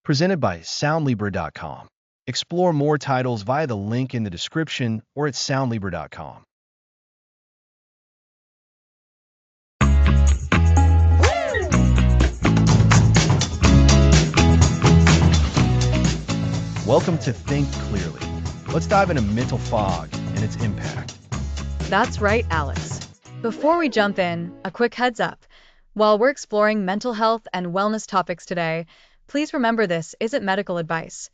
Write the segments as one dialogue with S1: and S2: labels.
S1: presented by Soundlibra.com. Explore more titles via the link in the description or at Soundlibra.com. Welcome to Think Clearly. Let's dive into mental fog and its impact.
S2: That's right, Alex. Before we jump in, a quick heads up. While we're exploring mental health and wellness topics today, please remember this isn't medical advice.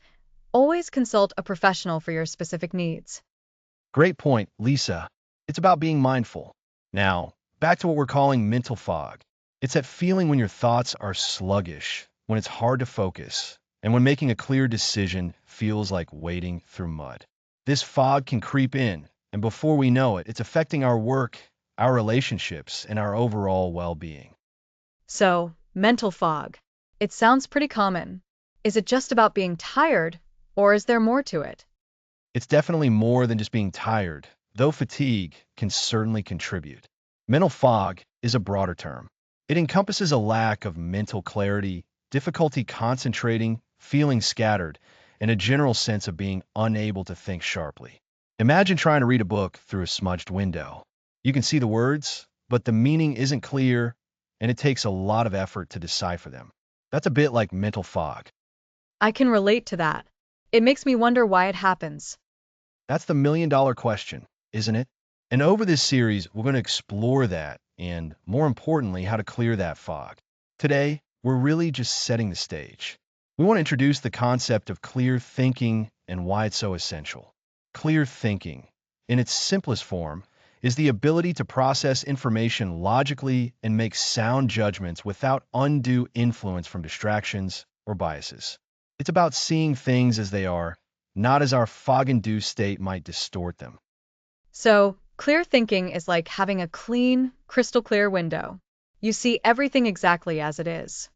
S2: Always consult a professional for your specific needs.
S1: Great point, Lisa. It's about being mindful. Now, back to what we're calling mental fog. It's that feeling when your thoughts are sluggish, when it's hard to focus, and when making a clear decision feels like wading through mud. This fog can creep in, and before we know it, it's affecting our work, our relationships, and our overall well-being.
S2: So, mental fog. It sounds pretty common. Is it just about being tired, or is there more to it?
S1: It's definitely more than just being tired, though fatigue can certainly contribute. Mental fog is a broader term. It encompasses a lack of mental clarity, difficulty concentrating, feeling scattered, and a general sense of being unable to think sharply. Imagine trying to read a book through a smudged window. You can see the words, but the meaning isn't clear, and it takes a lot of effort to decipher them. That's a bit like mental fog.
S2: I can relate to that. It makes me wonder why it happens.
S1: That's the million-dollar question, isn't it? And over this series, we're going to explore that and, more importantly, how to clear that fog. Today, we're really just setting the stage. We want to introduce the concept of clear thinking and why it's so essential. Clear thinking, in its simplest form, is the ability to process information logically and make sound judgments without undue influence from distractions or biases. It's about seeing things as they are, not as our fog-induced state might distort them.
S2: So, clear thinking is like having a clean, crystal clear window. You see everything exactly as it is.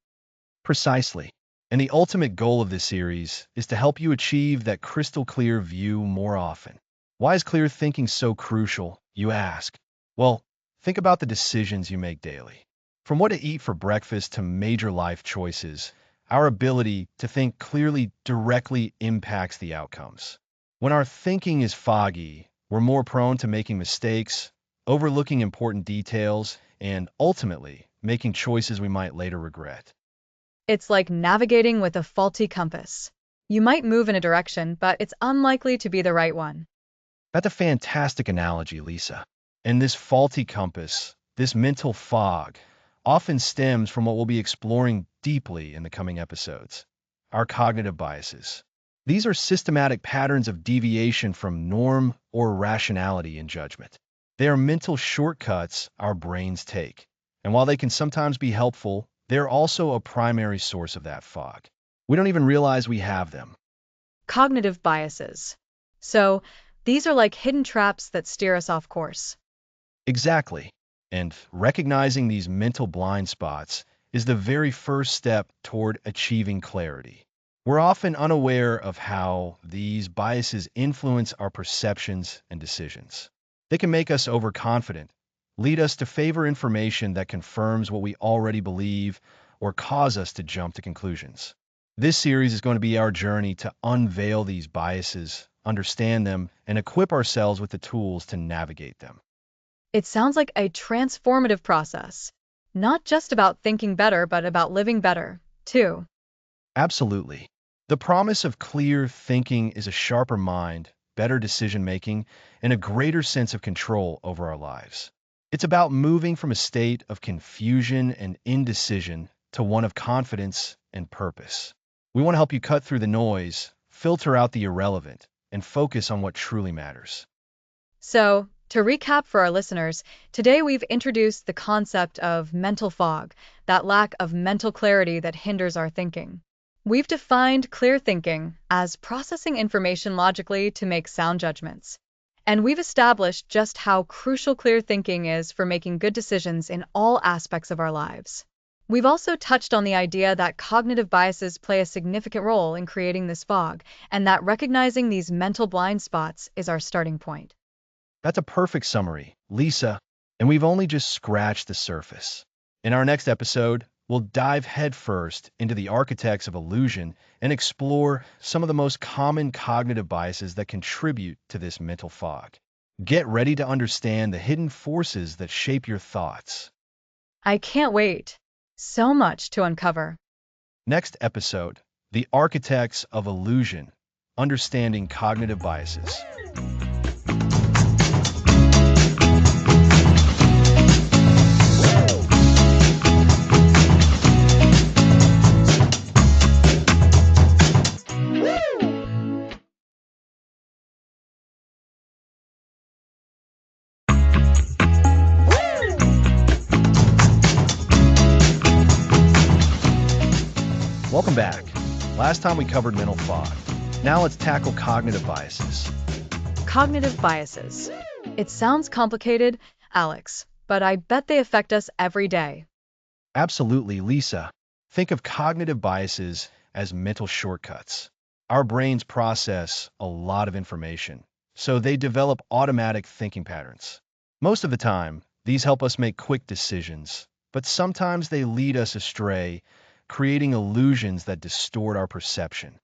S1: Precisely. And the ultimate goal of this series is to help you achieve that crystal clear view more often. Why is clear thinking so crucial, you ask? Well, think about the decisions you make daily. From what to eat for breakfast to major life choices, our ability to think clearly directly impacts the outcomes. When our thinking is foggy, we're more prone to making mistakes, overlooking important details, and ultimately making choices we might later regret.
S2: It's like navigating with a faulty compass. You might move in a direction, but it's unlikely to be the right one.
S1: That's a fantastic analogy, Lisa. And this faulty compass, this mental fog, often stems from what we'll be exploring deeply in the coming episodes, our cognitive biases. These are systematic patterns of deviation from norm or rationality in judgment. They are mental shortcuts our brains take. And while they can sometimes be helpful, they're also a primary source of that fog. We don't even realize we have them.
S2: Cognitive biases. So, these are like hidden traps that steer us off course.
S1: Exactly. And recognizing these mental blind spots is the very first step toward achieving clarity. We're often unaware of how these biases influence our perceptions and decisions. They can make us overconfident, lead us to favor information that confirms what we already believe, or cause us to jump to conclusions. This series is going to be our journey to unveil these biases, understand them, and equip ourselves with the tools to navigate them.
S2: It sounds like a transformative process. Not just about thinking better, but about living better, too.
S1: Absolutely. The promise of clear thinking is a sharper mind, better decision-making, and a greater sense of control over our lives. It's about moving from a state of confusion and indecision to one of confidence and purpose. We want to help you cut through the noise, filter out the irrelevant, and focus on what truly matters.
S2: So, to recap for our listeners, today we've introduced the concept of mental fog, that lack of mental clarity that hinders our thinking. We've defined clear thinking as processing information logically to make sound judgments. And we've established just how crucial clear thinking is for making good decisions in all aspects of our lives. We've also touched on the idea that cognitive biases play a significant role in creating this fog, and that recognizing these mental blind spots is our starting point.
S1: That's a perfect summary, Lisa, and we've only just scratched the surface. In our next episode, we'll dive headfirst into the architects of illusion and explore some of the most common cognitive biases that contribute to this mental fog. Get ready to understand the hidden forces that shape your thoughts.
S2: I can't wait. So much to uncover.
S1: Next episode, The Architects of Illusion, Understanding Cognitive Biases. Welcome back. Last time we covered mental fog. Now let's tackle cognitive biases.
S2: Cognitive biases. It sounds complicated, Alex, but I bet they affect us every day.
S1: Absolutely, Lisa. Think of cognitive biases as mental shortcuts. Our brains process a lot of information, so they develop automatic thinking patterns. Most of the time, these help us make quick decisions, but sometimes they lead us astray, creating illusions that distort our perception.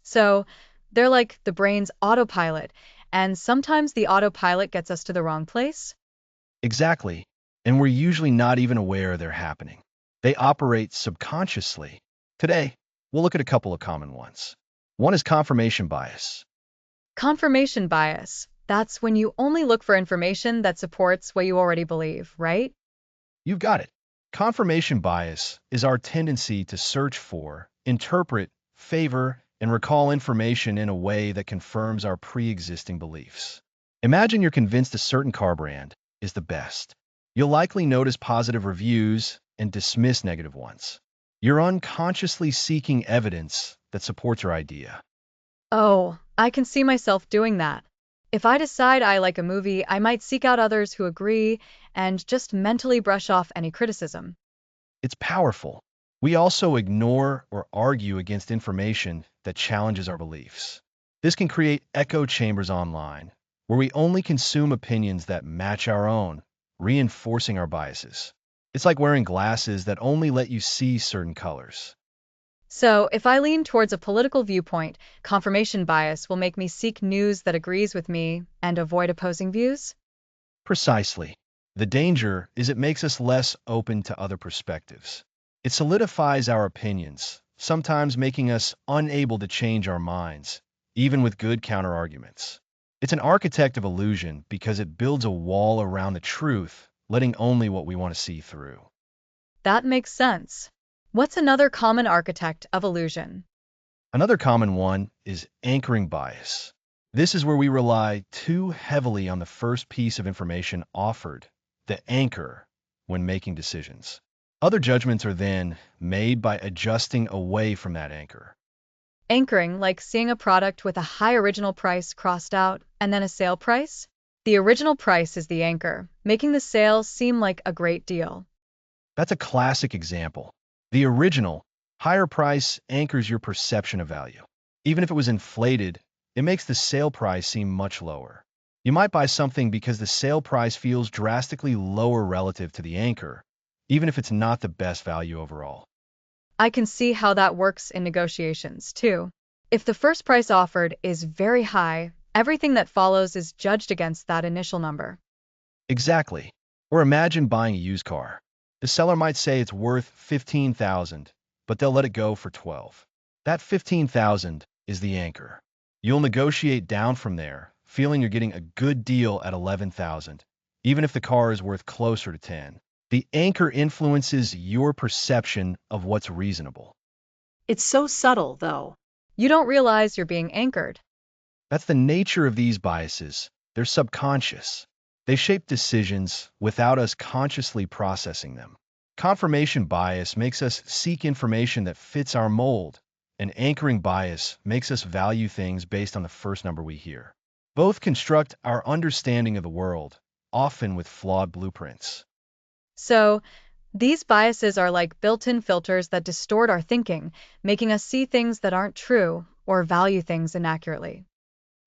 S2: So, they're like the brain's autopilot, and sometimes the autopilot gets us to the wrong place.
S1: Exactly, and we're usually not even aware they're happening. They operate subconsciously. Today, we'll look at a couple of common ones. One is confirmation bias.
S2: Confirmation bias. That's when you only look for information that supports what you already believe, right?
S1: You've got it. Confirmation bias is our tendency to search for, interpret, favor, and recall information in a way that confirms our pre-existing beliefs. Imagine you're convinced a certain car brand is the best. You'll likely notice positive reviews and dismiss negative ones. You're unconsciously seeking evidence that supports your idea.
S2: Oh, I can see myself doing that. If I decide I like a movie, I might seek out others who agree and just mentally brush off any criticism.
S1: It's powerful. We also ignore or argue against information that challenges our beliefs. This can create echo chambers online, where we only consume opinions that match our own, reinforcing our biases. It's like wearing glasses that only let you see certain colors.
S2: So, if I lean towards a political viewpoint, confirmation bias will make me seek news that agrees with me and avoid opposing views?
S1: Precisely. The danger is it makes us less open to other perspectives. It solidifies our opinions, sometimes making us unable to change our minds, even with good counterarguments. It's an architect of illusion because it builds a wall around the truth, letting only what we want to see through.
S2: That makes sense. What's another common architect of illusion?
S1: Another common one is anchoring bias. This is where we rely too heavily on the first piece of information offered, the anchor, when making decisions. Other judgments are then made by adjusting away from that anchor.
S2: Anchoring, like seeing a product with a high original price crossed out and then a sale price? The original price is the anchor, making the sale seem like a great deal.
S1: That's a classic example. The original, higher price anchors your perception of value. Even if it was inflated, it makes the sale price seem much lower. You might buy something because the sale price feels drastically lower relative to the anchor, even if it's not the best value overall.
S2: I can see how that works in negotiations, too. If the first price offered is very high, everything that follows is judged against that initial number.
S1: Exactly. Or imagine buying a used car. The seller might say it's worth $15,000, but they'll let it go for 12. That 15,000 is the anchor. You'll negotiate down from there, feeling you're getting a good deal at 11,000, even if the car is worth closer to 10. The anchor influences your perception of what's reasonable.
S2: It's so subtle, though. You don't realize you're being anchored.
S1: That's the nature of these biases. They're subconscious. They shape decisions without us consciously processing them. Confirmation bias makes us seek information that fits our mold, and anchoring bias makes us value things based on the first number we hear. Both construct our understanding of the world, often with flawed blueprints.
S2: So, these biases are like built-in filters that distort our thinking, making us see things that aren't true or value things inaccurately.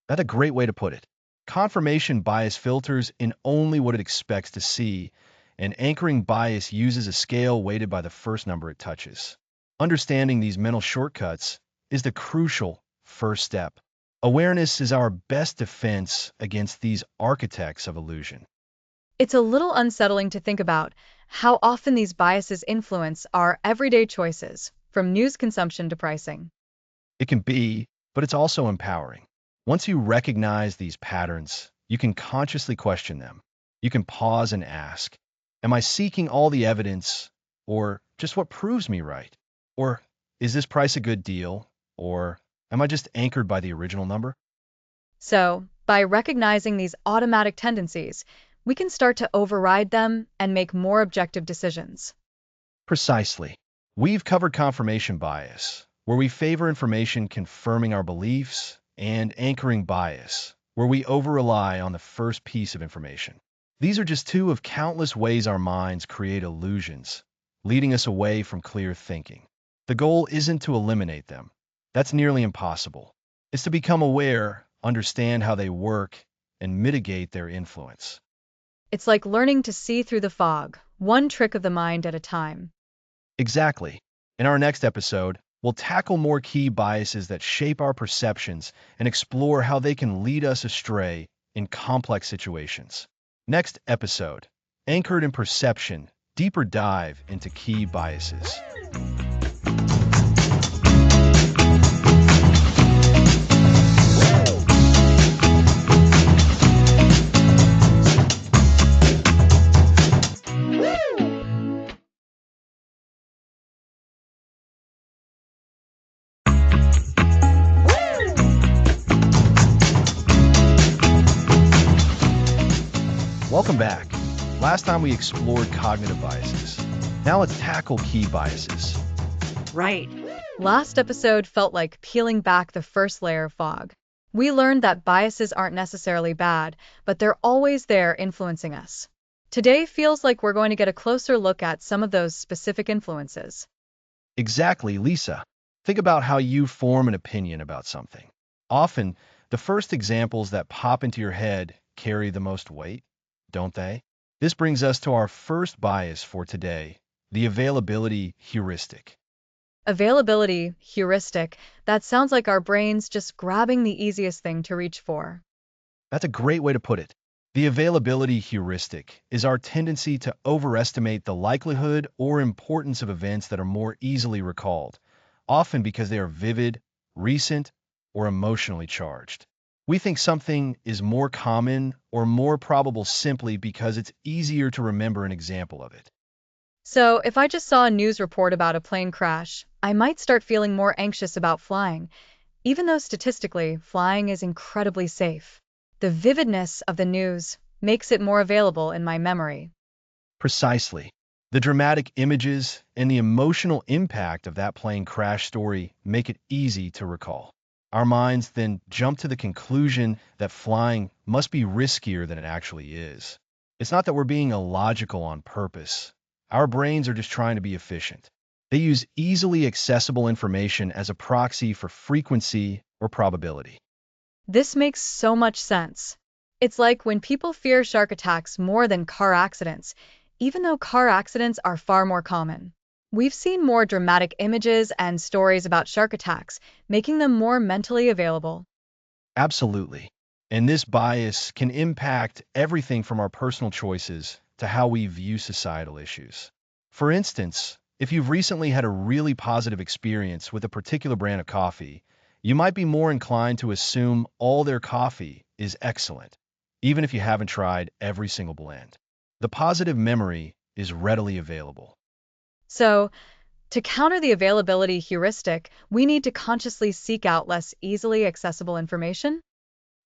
S1: That's a great way to put it. Confirmation bias filters in only what it expects to see, and anchoring bias uses a scale weighted by the first number it touches. Understanding these mental shortcuts is the crucial first step. Awareness is our best defense against these architects of illusion.
S2: It's a little unsettling to think about how often these biases influence our everyday choices, from news consumption to pricing.
S1: It can be, but it's also empowering. Once you recognize these patterns, you can consciously question them. You can pause and ask, am I seeking all the evidence, or just what proves me right? Or is this price a good deal, or am I just anchored by the original number?
S2: So, by recognizing these automatic tendencies, we can start to override them and make more objective decisions.
S1: Precisely. We've covered confirmation bias, where we favor information confirming our beliefs, and anchoring bias, where we over-rely on the first piece of information. These are just two of countless ways our minds create illusions, leading us away from clear thinking. The goal isn't to eliminate them. That's nearly impossible. It's to become aware, understand how they work, and mitigate their influence.
S2: It's like learning to see through the fog, one trick of the mind at a time.
S1: Exactly. In our next episode, we'll tackle more key biases that shape our perceptions and explore how they can lead us astray in complex situations. Next episode, Anchored in Perception, deeper dive into key biases. Welcome back. Last time we explored cognitive biases. Now let's tackle key biases.
S2: Right. Last episode felt like peeling back the first layer of fog. We learned that biases aren't necessarily bad, but they're always there influencing us. Today feels like we're going to get a closer look at some of those specific influences.
S1: Exactly, Lisa. Think about how you form an opinion about something. Often, the first examples that pop into your head carry the most weight, don't they? This brings us to our first bias for today, the availability heuristic.
S2: Availability, heuristic, that sounds like our brains just grabbing the easiest thing to reach for.
S1: That's a great way to put it. The availability heuristic is our tendency to overestimate the likelihood or importance of events that are more easily recalled, often because they are vivid, recent, or emotionally charged. We think something is more common or more probable simply because it's easier to remember an example of it.
S2: So, if I just saw a news report about a plane crash, I might start feeling more anxious about flying, even though statistically, flying is incredibly safe. The vividness of the news makes it more available in my memory.
S1: Precisely. The dramatic images and the emotional impact of that plane crash story make it easy to recall. Our minds then jump to the conclusion that flying must be riskier than it actually is. It's not that we're being illogical on purpose. Our brains are just trying to be efficient. They use easily accessible information as a proxy for frequency or probability.
S2: This makes so much sense. It's like when people fear shark attacks more than car accidents, even though car accidents are far more common. We've seen more dramatic images and stories about shark attacks, making them more mentally available.
S1: Absolutely. And this bias can impact everything from our personal choices to how we view societal issues. For instance, if you've recently had a really positive experience with a particular brand of coffee, you might be more inclined to assume all their coffee is excellent, even if you haven't tried every single blend. The positive memory is readily available.
S2: So, to counter the availability heuristic, we need to consciously seek out less easily accessible information.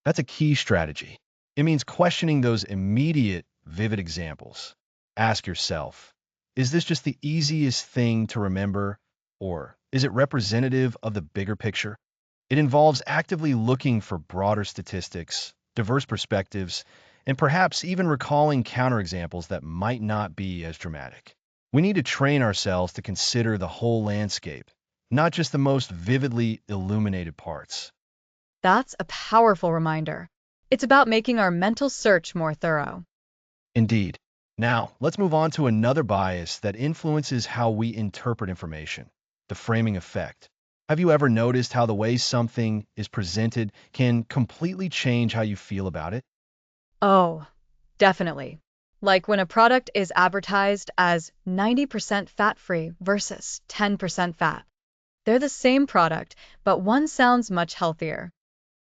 S1: That's a key strategy. It means questioning those immediate, vivid examples. Ask yourself, is this just the easiest thing to remember, or is it representative of the bigger picture? It involves actively looking for broader statistics, diverse perspectives, and perhaps even recalling counterexamples that might not be as dramatic. We need to train ourselves to consider the whole landscape, not just the most vividly illuminated parts.
S2: That's a powerful reminder. It's about making our mental search more thorough.
S1: Indeed. Now, let's move on to another bias that influences how we interpret information, the framing effect. Have you ever noticed how the way something is presented can completely change how you feel about it?
S2: Oh, definitely. Like when a product is advertised as 90% fat-free versus 10% fat. They're the same product, but one sounds much healthier.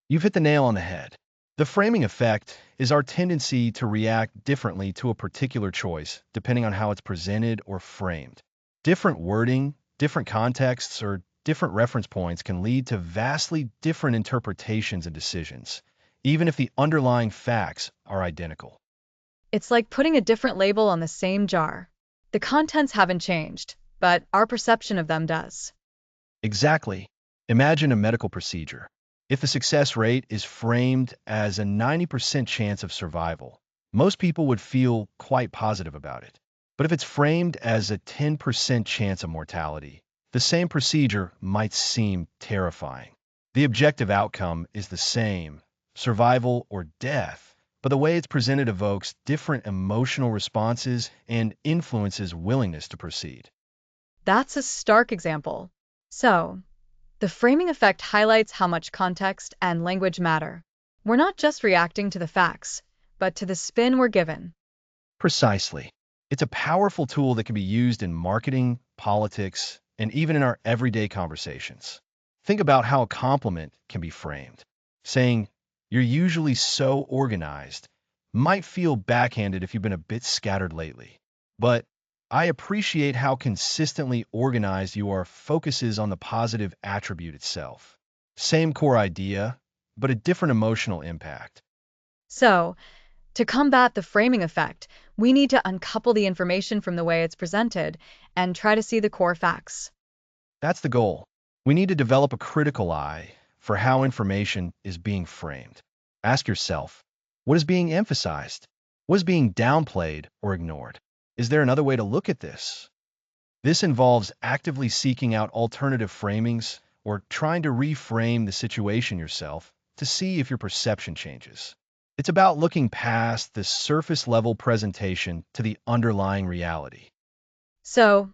S1: You've hit the nail on the head. The framing effect is our tendency to react differently to a particular choice, depending on how it's presented or framed. Different wording, different contexts, or different reference points can lead to vastly different interpretations and decisions, even if the underlying facts are identical.
S2: It's like putting a different label on the same jar. The contents haven't changed, but our perception of them does.
S1: Exactly. Imagine a medical procedure. If the success rate is framed as a 90% chance of survival, most people would feel quite positive about it. But if it's framed as a 10% chance of mortality, the same procedure might seem terrifying. The objective outcome is the same, survival or death, but the way it's presented evokes different emotional responses and influences willingness to proceed.
S2: That's a stark example. So, the framing effect highlights how much context and language matter. We're not just reacting to the facts, but to the spin we're given.
S1: Precisely. It's a powerful tool that can be used in marketing, politics, and even in our everyday conversations. Think about how a compliment can be framed. Saying, "You're usually so organized," might feel backhanded if you've been a bit scattered lately. But "I appreciate how consistently organized you are" focuses on the positive attribute itself. Same core idea, but a different emotional impact.
S2: So, to combat the framing effect, we need to uncouple the information from the way it's presented and try to see the core facts.
S1: That's the goal. We need to develop a critical eye for how information is being framed. Ask yourself, what is being emphasized? What is being downplayed or ignored? Is there another way to look at this? This involves actively seeking out alternative framings or trying to reframe the situation yourself to see if your perception changes. It's about looking past the surface level presentation to the underlying reality.
S2: So,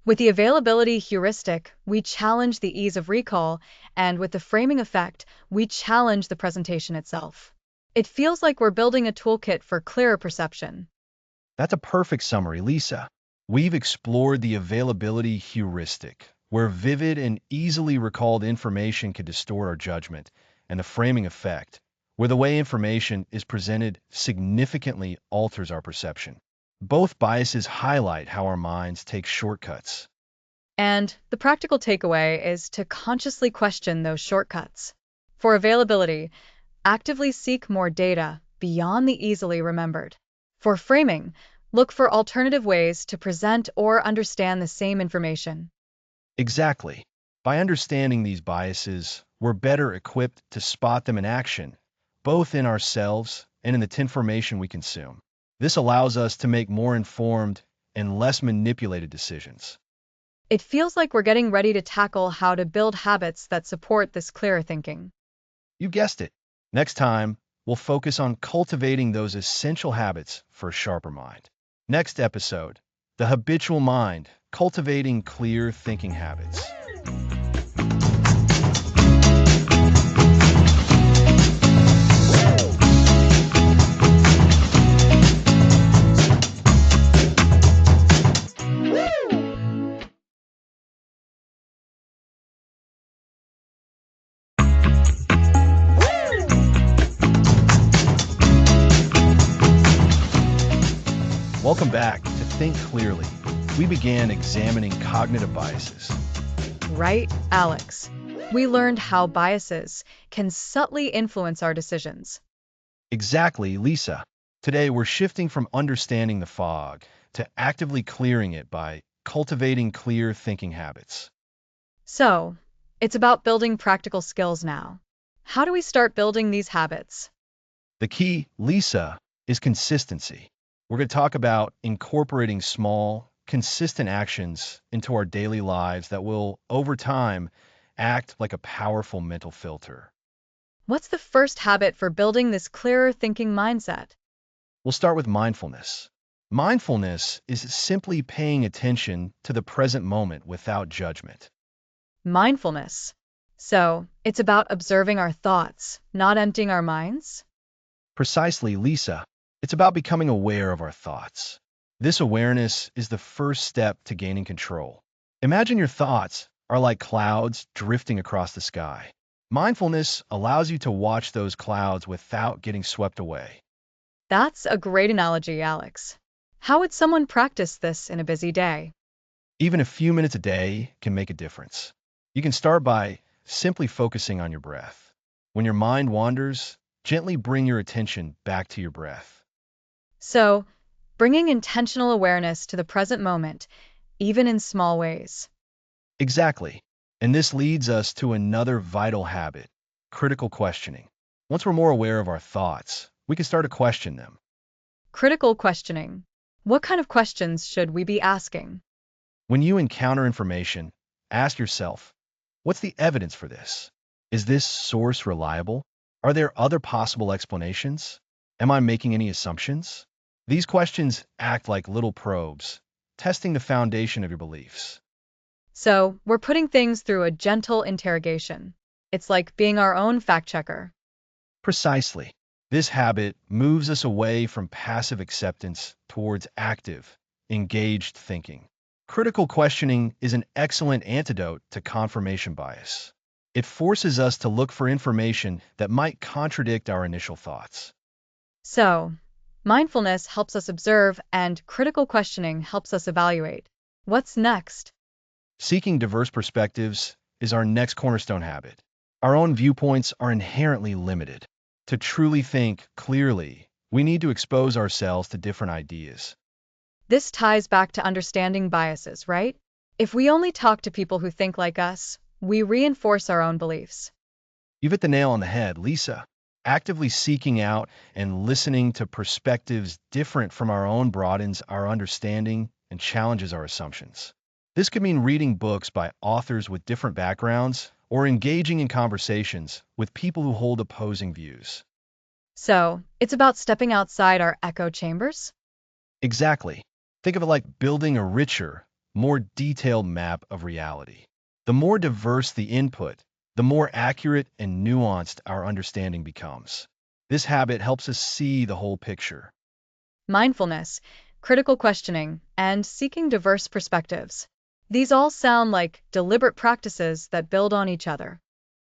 S2: with the availability heuristic, we challenge the ease of recall, and with the framing effect, we challenge the presentation itself. It feels like we're building a toolkit for clearer perception.
S1: That's a perfect summary, Lisa. We've explored the availability heuristic, where vivid and easily recalled information can distort our judgment, and the framing effect, where the way information is presented significantly alters our perception. Both biases highlight how our minds take shortcuts.
S2: And the practical takeaway is to consciously question those shortcuts. For availability, actively seek more data beyond the easily remembered. For framing, look for alternative ways to present or understand the same information.
S1: Exactly. By understanding these biases, we're better equipped to spot them in action, both in ourselves and in the information we consume. This allows us to make more informed and less manipulated decisions.
S2: It feels like we're getting ready to tackle how to build habits that support this clearer thinking.
S1: You guessed it. Next time, we'll focus on cultivating those essential habits for a sharper mind. Next episode, the habitual mind, cultivating clear thinking habits. Welcome back to Think Clearly. We began examining cognitive biases.
S2: Right, Alex? We learned how biases can subtly influence our decisions.
S1: Exactly, Lisa. Today, we're shifting from understanding the fog to actively clearing it by cultivating clear thinking habits.
S2: So, it's about building practical skills now. How do we start building these habits?
S1: The key, Lisa, is consistency. We're going to talk about incorporating small, consistent actions into our daily lives that will, over time, act like a powerful mental filter.
S2: What's the first habit for building this clearer thinking mindset?
S1: We'll start with mindfulness. Mindfulness is simply paying attention to the present moment without judgment.
S2: Mindfulness. So, it's about observing our thoughts, not emptying our minds?
S1: Precisely, Lisa. It's about becoming aware of our thoughts. This awareness is the first step to gaining control. Imagine your thoughts are like clouds drifting across the sky. Mindfulness allows you to watch those clouds without getting swept away.
S2: That's a great analogy, Alex. How would someone practice this in a busy day?
S1: Even a few minutes a day can make a difference. You can start by simply focusing on your breath. When your mind wanders, gently bring your attention back to your breath.
S2: So, bringing intentional awareness to the present moment, even in small ways.
S1: Exactly. And this leads us to another vital habit, critical questioning. Once we're more aware of our thoughts, we can start to question them.
S2: Critical questioning. What kind of questions should we be asking?
S1: When you encounter information, ask yourself, what's the evidence for this? Is this source reliable? Are there other possible explanations? Am I making any assumptions? These questions act like little probes, testing the foundation of your beliefs.
S2: So, we're putting things through a gentle interrogation. It's like being our own fact checker.
S1: Precisely. This habit moves us away from passive acceptance towards active, engaged thinking. Critical questioning is an excellent antidote to confirmation bias. It forces us to look for information that might contradict our initial thoughts.
S2: So, mindfulness helps us observe, and critical questioning helps us evaluate. What's next?
S1: Seeking diverse perspectives is our next cornerstone habit. Our own viewpoints are inherently limited. To truly think clearly, we need to expose ourselves to different ideas.
S2: This ties back to understanding biases, right? If we only talk to people who think like us, we reinforce our own beliefs.
S1: You've hit the nail on the head, Lisa. Actively seeking out and listening to perspectives different from our own broadens our understanding and challenges our assumptions. This could mean reading books by authors with different backgrounds or engaging in conversations with people who hold opposing views.
S2: So, it's about stepping outside our echo chambers?
S1: Exactly. Think of it like building a richer, more detailed map of reality. The more diverse the input, the more accurate and nuanced our understanding becomes. This habit helps us see the whole picture.
S2: Mindfulness, critical questioning, and seeking diverse perspectives. These all sound like deliberate practices that build on each other.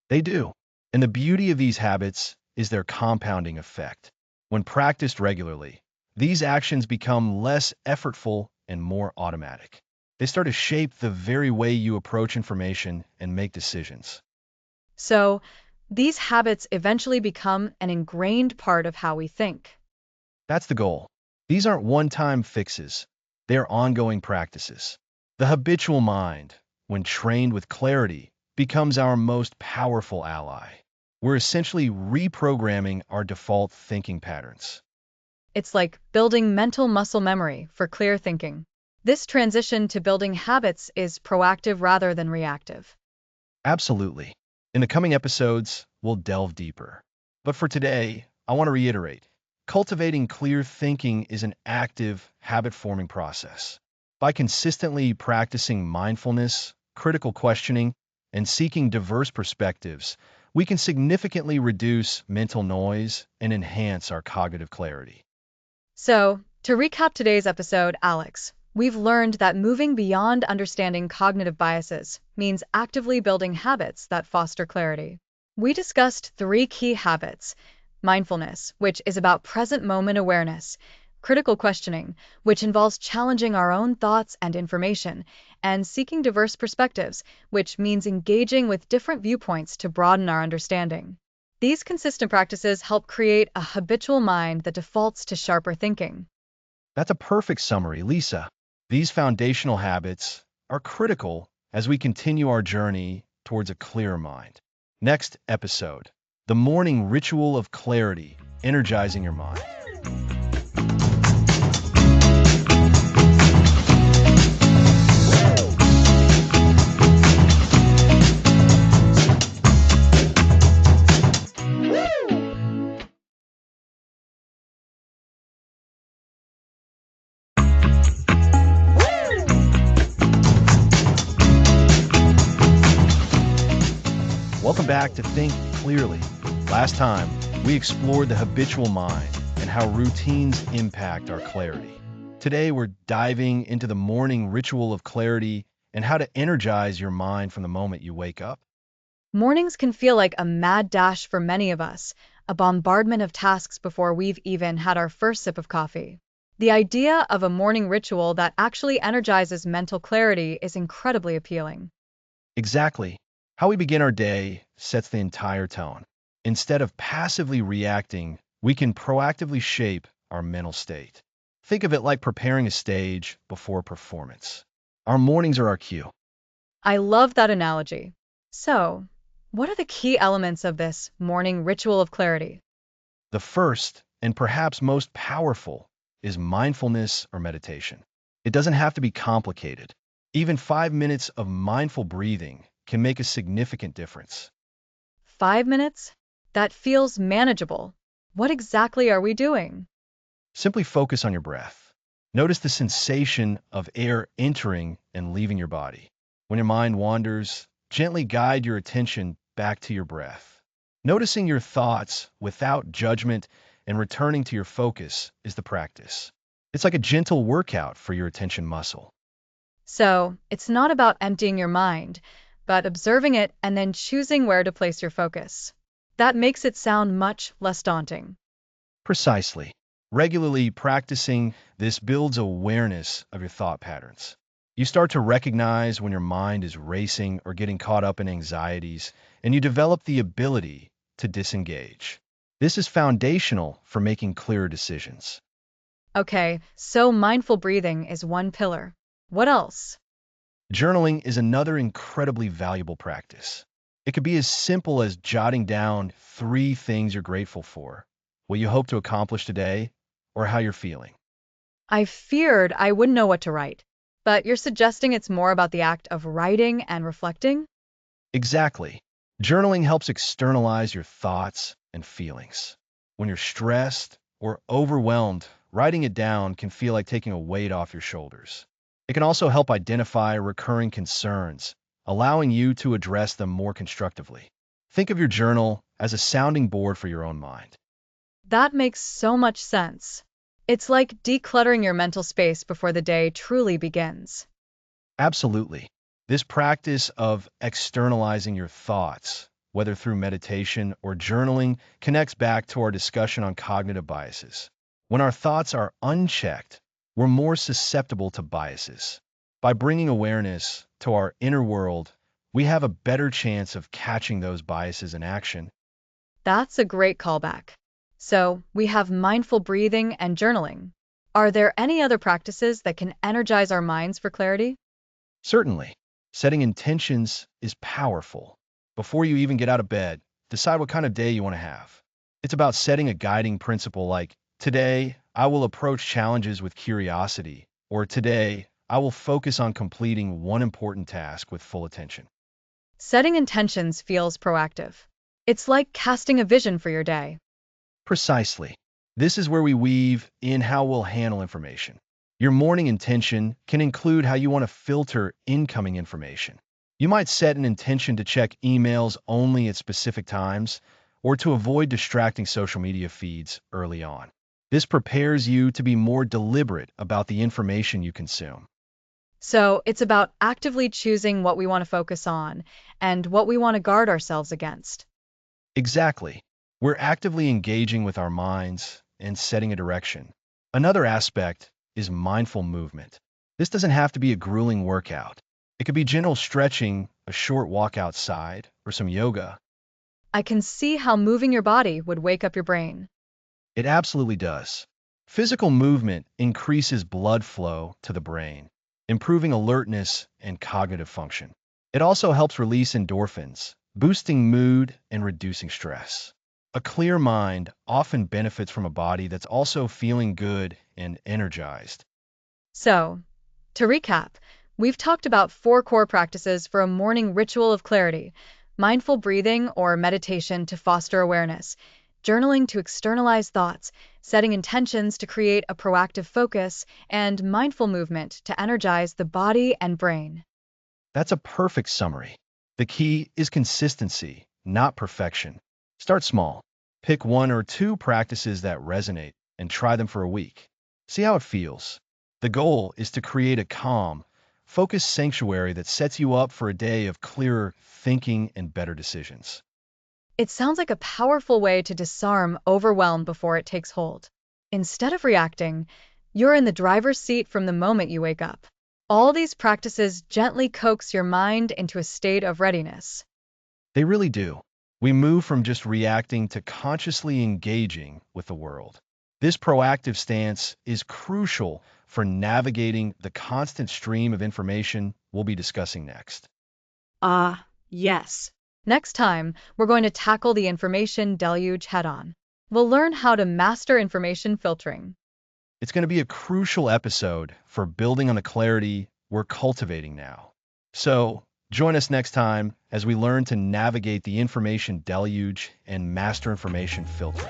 S1: They do. And the beauty of these habits is their compounding effect. When practiced regularly, these actions become less effortful and more automatic. They start to shape the very way you approach information and make decisions.
S2: So, these habits eventually become an ingrained part of how we think.
S1: That's the goal. These aren't one-time fixes. They're ongoing practices. The habitual mind, when trained with clarity, becomes our most powerful ally. We're essentially reprogramming our default thinking patterns.
S2: It's like building mental muscle memory for clear thinking. This transition to building habits is proactive rather than reactive.
S1: Absolutely. In the coming episodes, we'll delve deeper. But for today, I want to reiterate, cultivating clear thinking is an active, habit-forming process. By consistently practicing mindfulness, critical questioning, and seeking diverse perspectives, we can significantly reduce mental noise and enhance our cognitive clarity.
S2: So, to recap today's episode, Alex, we've learned that moving beyond understanding cognitive biases means actively building habits that foster clarity. We discussed three key habits: mindfulness, which is about present moment awareness; critical questioning, which involves challenging our own thoughts and information; and seeking diverse perspectives, which means engaging with different viewpoints to broaden our understanding. These consistent practices help create a habitual mind that defaults to sharper thinking.
S1: That's a perfect summary, Lisa. These foundational habits are critical as we continue our journey towards a clearer mind. Next episode, the morning ritual of clarity, energizing your mind. back to think clearly. Last time, we explored the habitual mind and how routines impact our clarity. Today, we're diving into the morning ritual of clarity and how to energize your mind from the moment you wake up.
S2: Mornings can feel like a mad dash for many of us, a bombardment of tasks before we've even had our first sip of coffee. The idea of a morning ritual that actually energizes mental clarity is incredibly appealing.
S1: Exactly. How we begin our day sets the entire tone. Instead of passively reacting, we can proactively shape our mental state. Think of it like preparing a stage before a performance. Our mornings are our cue.
S2: I love that analogy. So, what are the key elements of this morning ritual of clarity?
S1: The first, and perhaps most powerful, is mindfulness or meditation. It doesn't have to be complicated. Even 5 minutes of mindful breathing can make a significant difference.
S2: 5 minutes? That feels manageable. What exactly are we doing?
S1: Simply focus on your breath. Notice the sensation of air entering and leaving your body. When your mind wanders, gently guide your attention back to your breath. Noticing your thoughts without judgment and returning to your focus is the practice. It's like a gentle workout for your attention muscle.
S2: So, it's not about emptying your mind, but observing it and then choosing where to place your focus. That makes it sound much less daunting.
S1: Precisely. Regularly practicing this builds awareness of your thought patterns. You start to recognize when your mind is racing or getting caught up in anxieties, and you develop the ability to disengage. This is foundational for making clearer decisions.
S2: Okay, so mindful breathing is one pillar. What else?
S1: Journaling is another incredibly valuable practice. It could be as simple as jotting down 3 things you're grateful for, what you hope to accomplish today, or how you're feeling.
S2: I feared I wouldn't know what to write, but you're suggesting it's more about the act of writing and reflecting?
S1: Exactly. Journaling helps externalize your thoughts and feelings. When you're stressed or overwhelmed, writing it down can feel like taking a weight off your shoulders. It can also help identify recurring concerns, allowing you to address them more constructively. Think of your journal as a sounding board for your own mind.
S2: That makes so much sense. It's like decluttering your mental space before the day truly begins.
S1: Absolutely. This practice of externalizing your thoughts, whether through meditation or journaling, connects back to our discussion on cognitive biases. When our thoughts are unchecked, we're more susceptible to biases. By bringing awareness to our inner world, we have a better chance of catching those biases in action.
S2: That's a great callback. So, we have mindful breathing and journaling. Are there any other practices that can energize our minds for clarity?
S1: Certainly, setting intentions is powerful. Before you even get out of bed, decide what kind of day you want to have. It's about setting a guiding principle like, today, I will approach challenges with curiosity, or today, I will focus on completing one important task with full attention.
S2: Setting intentions feels proactive. It's like casting a vision for your day.
S1: Precisely. This is where we weave in how we'll handle information. Your morning intention can include how you want to filter incoming information. You might set an intention to check emails only at specific times or to avoid distracting social media feeds early on. This prepares you to be more deliberate about the information you consume.
S2: So, it's about actively choosing what we want to focus on and what we want to guard ourselves against.
S1: Exactly. We're actively engaging with our minds and setting a direction. Another aspect is mindful movement. This doesn't have to be a grueling workout. It could be gentle stretching, a short walk outside, or some yoga.
S2: I can see how moving your body would wake up your brain.
S1: It absolutely does. Physical movement increases blood flow to the brain, improving alertness and cognitive function. It also helps release endorphins, boosting mood and reducing stress. A clear mind often benefits from a body that's also feeling good and energized.
S2: So, to recap, we've talked about 4 core practices for a morning ritual of clarity: mindful breathing or meditation to foster awareness, journaling to externalize thoughts, setting intentions to create a proactive focus, and mindful movement to energize the body and brain.
S1: That's a perfect summary. The key is consistency, not perfection. Start small. Pick one or two practices that resonate and try them for a week. See how it feels. The goal is to create a calm, focused sanctuary that sets you up for a day of clearer thinking and better decisions.
S2: It sounds like a powerful way to disarm overwhelm before it takes hold. Instead of reacting, you're in the driver's seat from the moment you wake up. All these practices gently coax your mind into a state of readiness.
S1: They really do. We move from just reacting to consciously engaging with the world. This proactive stance is crucial for navigating the constant stream of information we'll be discussing next.
S2: Ah, yes. Next time, we're going to tackle the information deluge head on. We'll learn how to master information filtering.
S1: It's going to be a crucial episode for building on the clarity we're cultivating now. So, join us next time as we learn to navigate the information deluge and master information filtering.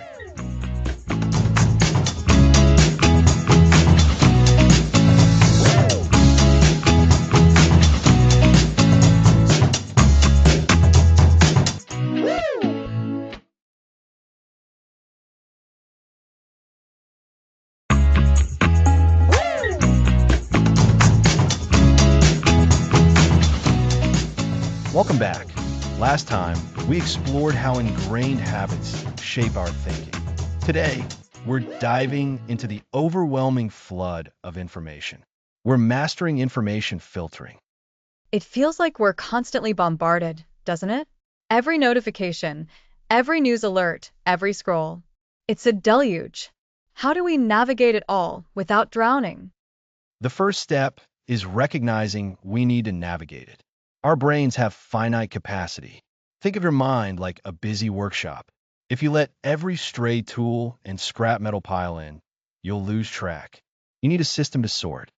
S1: Welcome back. Last time, we explored how ingrained habits shape our thinking. Today, we're diving into the overwhelming flood of information. We're mastering information filtering.
S2: It feels like we're constantly bombarded, doesn't it? Every notification, every news alert, every scroll. It's a deluge. How do we navigate it all without drowning?
S1: The first step is recognizing we need to navigate it. Our brains have finite capacity. Think of your mind like a busy workshop. If you let every stray tool and scrap metal pile in, you'll lose track. You need a system to sort.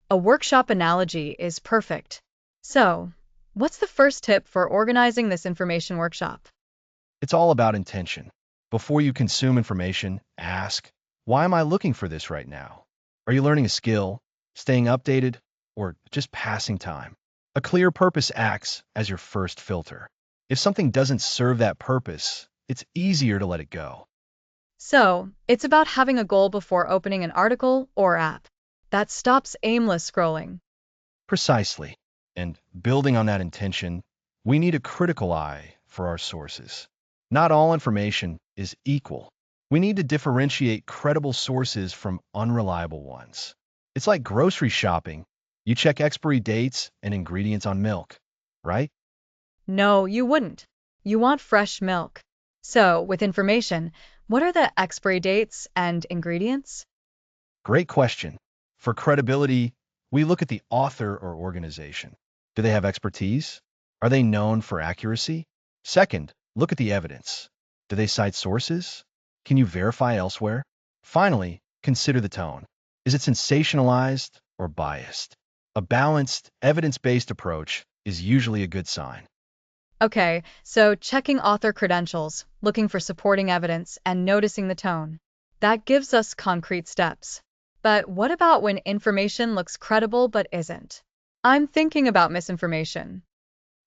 S2: A workshop analogy is perfect. So, what's the first tip for organizing this information workshop?
S1: It's all about intention. Before you consume information, ask, why am I looking for this right now? Are you learning a skill, staying updated, or just passing time? A clear purpose acts as your first filter. If something doesn't serve that purpose, it's easier to let it go.
S2: So, it's about having a goal before opening an article or app. That stops aimless scrolling.
S1: Precisely. And building on that intention, we need a critical eye for our sources. Not all information is equal. We need to differentiate credible sources from unreliable ones. It's like grocery shopping. You check expiry dates and ingredients on milk, right?
S2: No, you wouldn't. You want fresh milk. So, with information, what are the expiry dates and ingredients?
S1: Great question. For credibility, we look at the author or organization. Do they have expertise? Are they known for accuracy? Second, look at the evidence. Do they cite sources? Can you verify elsewhere? Finally, consider the tone. Is it sensationalized or biased? A balanced, evidence-based approach is usually a good sign.
S2: Okay, so checking author credentials, looking for supporting evidence, and noticing the tone. That gives us concrete steps. But what about when information looks credible but isn't? I'm thinking about misinformation.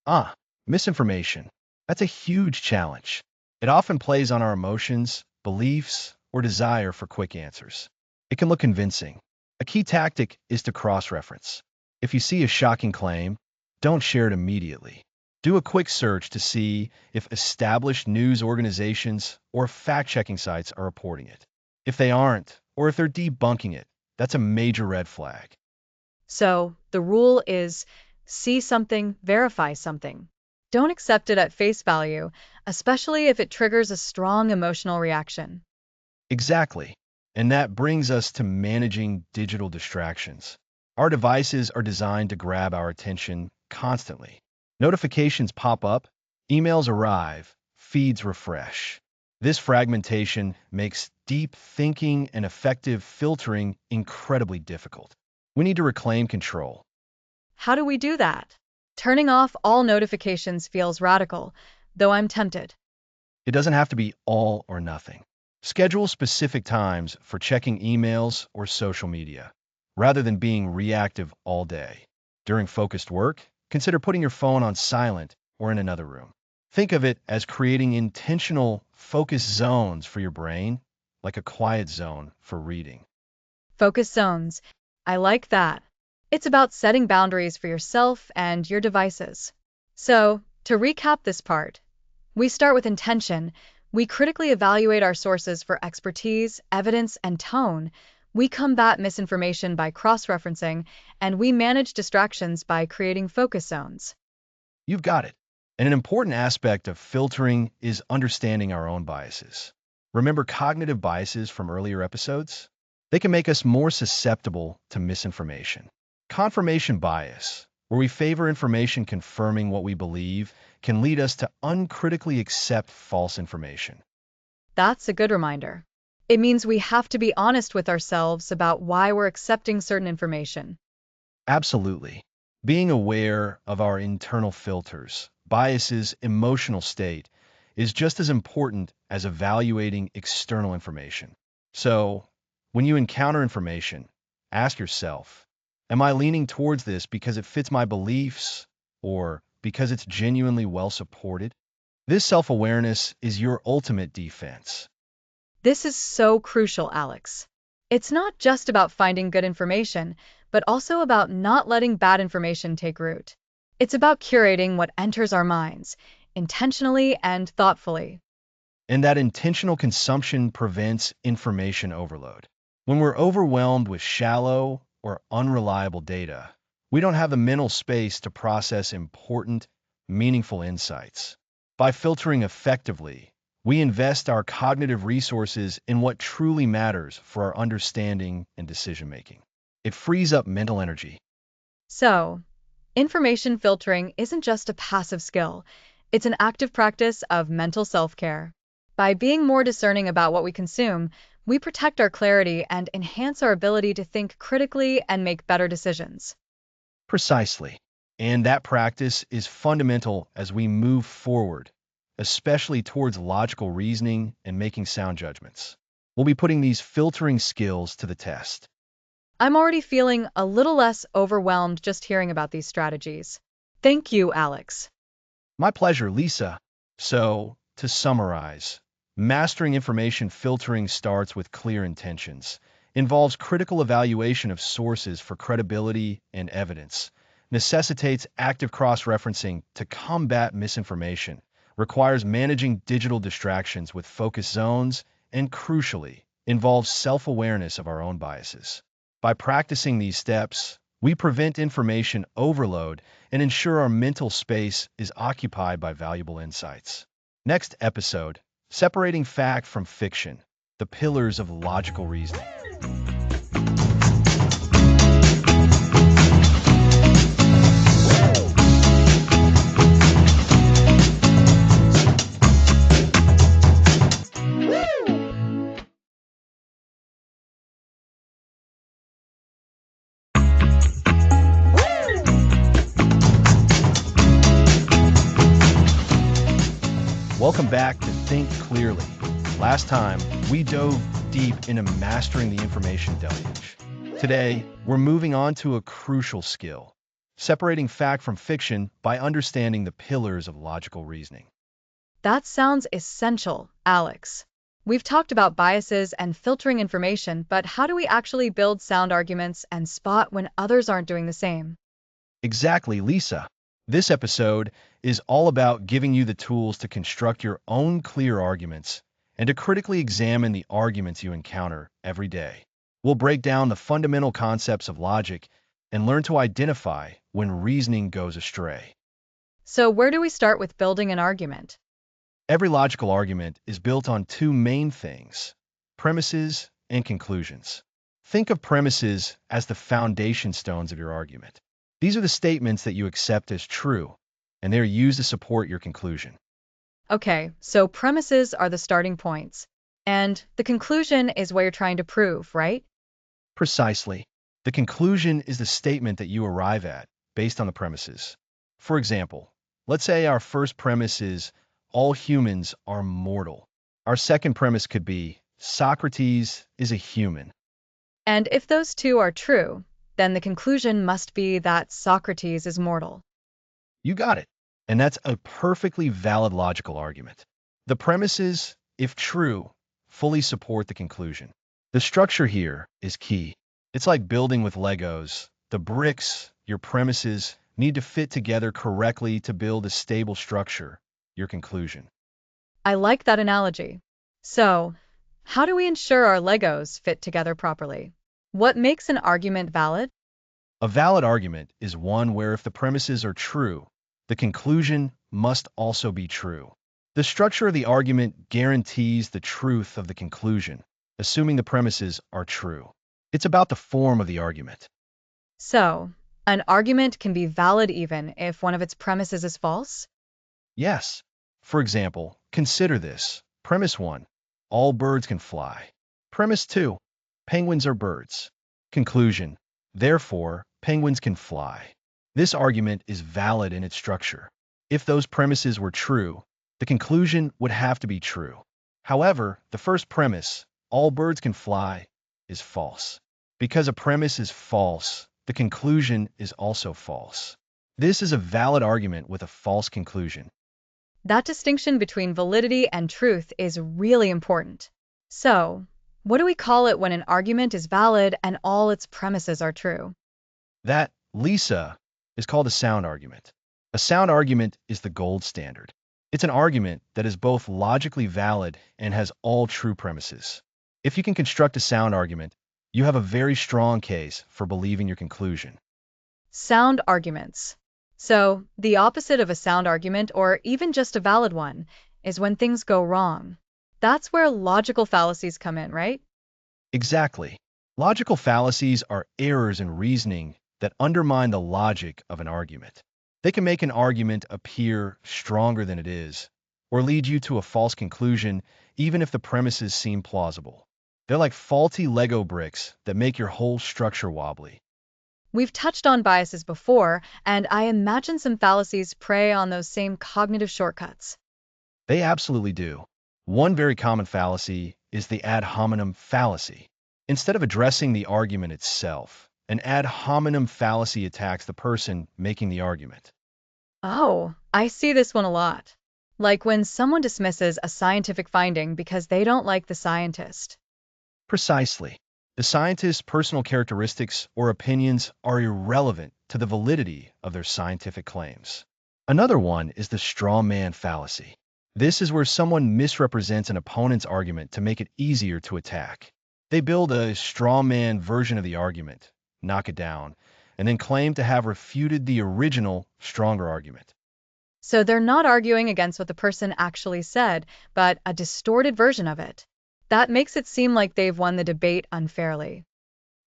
S1: Ah, misinformation. That's a huge challenge. It often plays on our emotions, beliefs, or desire for quick answers. It can look convincing. A key tactic is to cross-reference. If you see a shocking claim, don't share it immediately. Do a quick search to see if established news organizations or fact-checking sites are reporting it. If they aren't, or if they're debunking it, that's a major red flag.
S2: So, the rule is see something, verify something. Don't accept it at face value, especially if it triggers a strong emotional reaction.
S1: Exactly. And that brings us to managing digital distractions. Our devices are designed to grab our attention constantly. Notifications pop up, emails arrive, feeds refresh. This fragmentation makes deep thinking and effective filtering incredibly difficult. We need to reclaim control.
S2: How do we do that? Turning off all notifications feels radical, though I'm tempted.
S1: It doesn't have to be all or nothing. Schedule specific times for checking emails or social media, rather than being reactive all day. During focused work, consider putting your phone on silent or in another room. Think of it as creating intentional focus zones for your brain, like a quiet zone for reading.
S2: Focus zones. I like that. It's about setting boundaries for yourself and your devices. So, to recap this part, we start with intention. We critically evaluate our sources for expertise, evidence, and tone. We combat misinformation by cross-referencing, and we manage distractions by creating focus zones.
S1: You've got it. And an important aspect of filtering is understanding our own biases. Remember cognitive biases from earlier episodes? They can make us more susceptible to misinformation. Confirmation bias, where we favor information confirming what we believe, can lead us to uncritically accept false information.
S2: That's a good reminder. It means we have to be honest with ourselves about why we're accepting certain information.
S1: Absolutely. Being aware of our internal filters, biases, emotional state is just as important as evaluating external information. So, when you encounter information, ask yourself, am I leaning towards this because it fits my beliefs or because it's genuinely well supported? This self-awareness is your ultimate defense.
S2: This is so crucial, Alex. It's not just about finding good information, but also about not letting bad information take root. It's about curating what enters our minds, intentionally and thoughtfully.
S1: And that intentional consumption prevents information overload. When we're overwhelmed with shallow or unreliable data, we don't have the mental space to process important, meaningful insights. By filtering effectively, we invest our cognitive resources in what truly matters for our understanding and decision making. It frees up mental energy.
S2: So, information filtering isn't just a passive skill, it's an active practice of mental self-care. By being more discerning about what we consume, we protect our clarity and enhance our ability to think critically and make better decisions.
S1: Precisely. And that practice is fundamental as we move forward, especially towards logical reasoning and making sound judgments. We'll be putting these filtering skills to the test.
S2: I'm already feeling a little less overwhelmed just hearing about these strategies. Thank you, Alex.
S1: My pleasure, Lisa. So, to summarize, mastering information filtering starts with clear intentions, involves critical evaluation of sources for credibility and evidence, necessitates active cross-referencing to combat misinformation, requires managing digital distractions with focus zones, and crucially, involves self-awareness of our own biases. By practicing these steps, we prevent information overload and ensure our mental space is occupied by valuable insights. Next episode, separating fact from fiction, the pillars of logical reasoning. Welcome back to Think Clearly. Last time, we dove deep into mastering the information deluge. Today, we're moving on to a crucial skill, separating fact from fiction by understanding the pillars of logical reasoning.
S2: That sounds essential, Alex. We've talked about biases and filtering information, but how do we actually build sound arguments and spot when others aren't doing the same?
S1: Exactly, Lisa. This episode is all about giving you the tools to construct your own clear arguments and to critically examine the arguments you encounter every day. We'll break down the fundamental concepts of logic and learn to identify when reasoning goes astray.
S2: So, where do we start with building an argument?
S1: Every logical argument is built on two main things: premises and conclusions. Think of premises as the foundation stones of your argument. These are the statements that you accept as true, and they are used to support your conclusion.
S2: Okay, so premises are the starting points, and the conclusion is what you're trying to prove, right?
S1: Precisely. The conclusion is the statement that you arrive at based on the premises. For example, let's say our first premise is all humans are mortal. Our second premise could be Socrates is a human.
S2: And if those two are true, then the conclusion must be that Socrates is mortal.
S1: You got it. And that's a perfectly valid logical argument. The premises, if true, fully support the conclusion. The structure here is key. It's like building with Legos. The bricks, your premises, need to fit together correctly to build a stable structure, your conclusion.
S2: I like that analogy. So, how do we ensure our Legos fit together properly? What makes an argument valid?
S1: A valid argument is one where if the premises are true, the conclusion must also be true. The structure of the argument guarantees the truth of the conclusion, assuming the premises are true. It's about the form of the argument.
S2: So, an argument can be valid even if one of its premises is false?
S1: Yes. For example, consider this. Premise 1, all birds can fly. Premise 2, penguins are birds. Conclusion, therefore, penguins can fly. This argument is valid in its structure. If those premises were true, the conclusion would have to be true. However, the first premise, all birds can fly, is false. Because a premise is false, the conclusion is also false. This is a valid argument with a false conclusion.
S2: That distinction between validity and truth is really important. So, what do we call it when an argument is valid and all its premises are true?
S1: That, Lisa, is called a sound argument. A sound argument is the gold standard. It's an argument that is both logically valid and has all true premises. If you can construct a sound argument, you have a very strong case for believing your conclusion.
S2: Sound arguments. So, the opposite of a sound argument, or even just a valid one, is when things go wrong. That's where logical fallacies come in, right?
S1: Exactly. Logical fallacies are errors in reasoning that undermine the logic of an argument. They can make an argument appear stronger than it is, or lead you to a false conclusion, even if the premises seem plausible. They're like faulty Lego bricks that make your whole structure wobbly.
S2: We've touched on biases before, and I imagine some fallacies prey on those same cognitive shortcuts.
S1: They absolutely do. One very common fallacy is the ad hominem fallacy. Instead of addressing the argument itself, an ad hominem fallacy attacks the person making the argument.
S2: Oh, I see this one a lot. Like when someone dismisses a scientific finding because they don't like the scientist.
S1: Precisely. The scientist's personal characteristics or opinions are irrelevant to the validity of their scientific claims. Another one is the straw man fallacy. This is where someone misrepresents an opponent's argument to make it easier to attack. They build a straw man version of the argument, knock it down, and then claim to have refuted the original, stronger argument.
S2: So they're not arguing against what the person actually said, but a distorted version of it. That makes it seem like they've won the debate unfairly.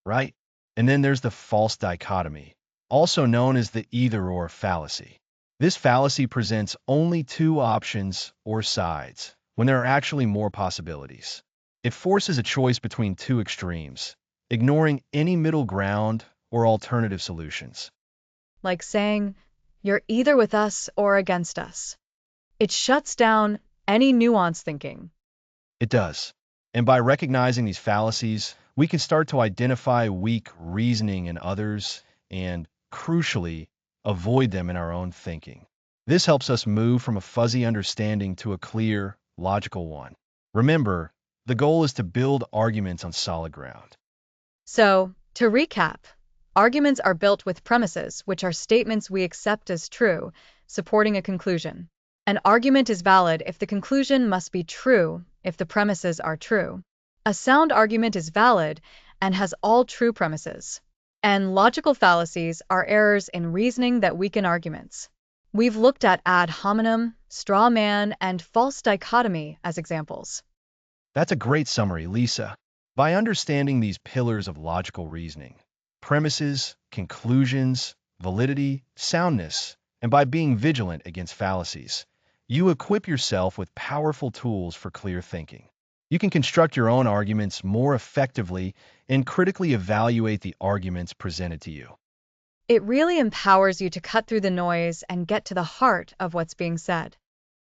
S1: Right? And then there's the false dichotomy, also known as the either-or fallacy. This fallacy presents only two options or sides when there are actually more possibilities. It forces a choice between two extremes, ignoring any middle ground or alternative solutions.
S2: Like saying, you're either with us or against us. It shuts down any nuanced thinking.
S1: It does. And by recognizing these fallacies, we can start to identify weak reasoning in others and, crucially, avoid them in our own thinking. This helps us move from a fuzzy understanding to a clear, logical one. Remember, the goal is to build arguments on solid ground.
S2: So, to recap, arguments are built with premises, which are statements we accept as true, supporting a conclusion. An argument is valid if the conclusion must be true if the premises are true. A sound argument is valid and has all true premises. And logical fallacies are errors in reasoning that weaken arguments. We've looked at ad hominem, straw man, and false dichotomy as examples.
S1: That's a great summary, Lisa. By understanding these pillars of logical reasoning, premises, conclusions, validity, soundness, and by being vigilant against fallacies, you equip yourself with powerful tools for clear thinking. You can construct your own arguments more effectively and critically evaluate the arguments presented to you.
S2: It really empowers you to cut through the noise and get to the heart of what's being said.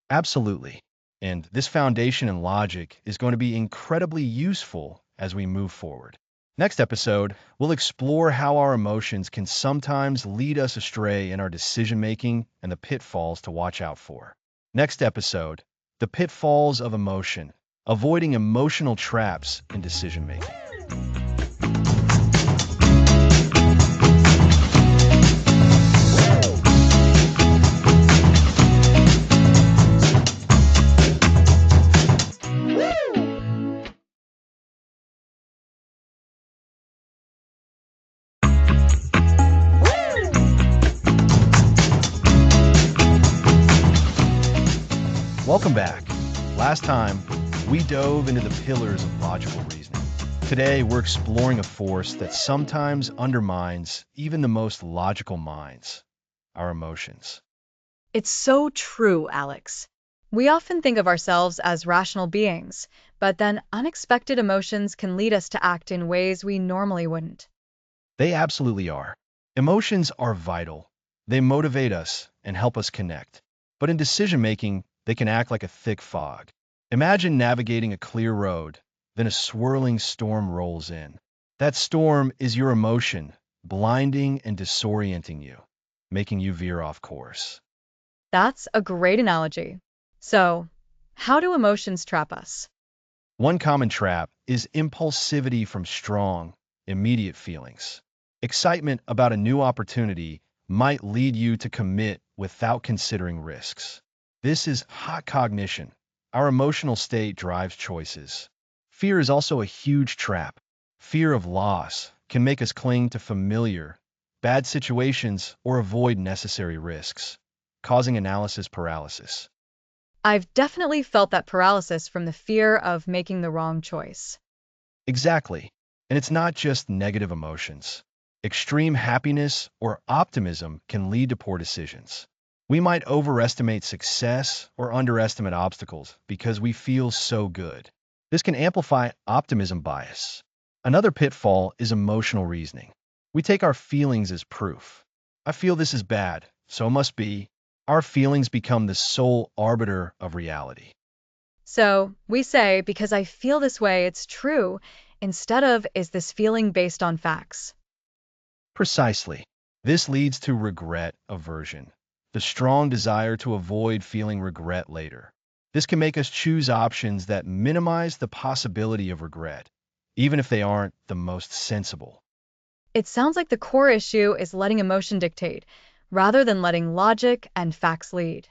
S1: Absolutely. And this foundation in logic is going to be incredibly useful as we move forward. Next episode, we'll explore how our emotions can sometimes lead us astray in our decision making and the pitfalls to watch out for. Next episode, the pitfalls of emotion, avoiding emotional traps in decision making. Welcome back. Last time, we dove into the pillars of logical reasoning. Today, we're exploring a force that sometimes undermines even the most logical minds, our emotions.
S2: It's so true, Alex. We often think of ourselves as rational beings, but then unexpected emotions can lead us to act in ways we normally wouldn't.
S1: They absolutely are. Emotions are vital. They motivate us and help us connect. But in decision making, they can act like a thick fog. Imagine navigating a clear road, then a swirling storm rolls in. That storm is your emotion, blinding and disorienting you, making you veer off course.
S2: That's a great analogy. So, how do emotions trap us?
S1: One common trap is impulsivity from strong, immediate feelings. Excitement about a new opportunity might lead you to commit without considering risks. This is hot cognition. Our emotional state drives choices. Fear is also a huge trap. Fear of loss can make us cling to familiar, bad situations or avoid necessary risks, causing analysis paralysis.
S2: I've definitely felt that paralysis from the fear of making the wrong choice.
S1: Exactly. And it's not just negative emotions. Extreme happiness or optimism can lead to poor decisions. We might overestimate success or underestimate obstacles because we feel so good. This can amplify optimism bias. Another pitfall is emotional reasoning. We take our feelings as proof. I feel this is bad, so it must be. Our feelings become the sole arbiter of reality.
S2: So, we say, because I feel this way, it's true, instead of, is this feeling based on facts?
S1: Precisely. This leads to regret aversion, the strong desire to avoid feeling regret later. This can make us choose options that minimize the possibility of regret, even if they aren't the most sensible.
S2: It sounds like the core issue is letting emotion dictate, rather than letting logic and facts lead.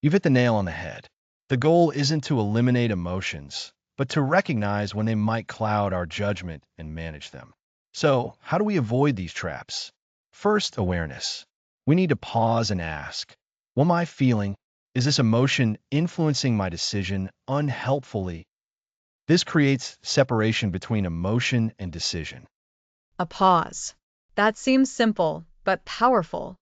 S1: You've hit the nail on the head. The goal isn't to eliminate emotions, but to recognize when they might cloud our judgment and manage them. So, how do we avoid these traps? First, awareness. We need to pause and ask, what am I feeling? Is this emotion influencing my decision unhelpfully? This creates separation between emotion and decision.
S2: A pause. That seems simple, but powerful.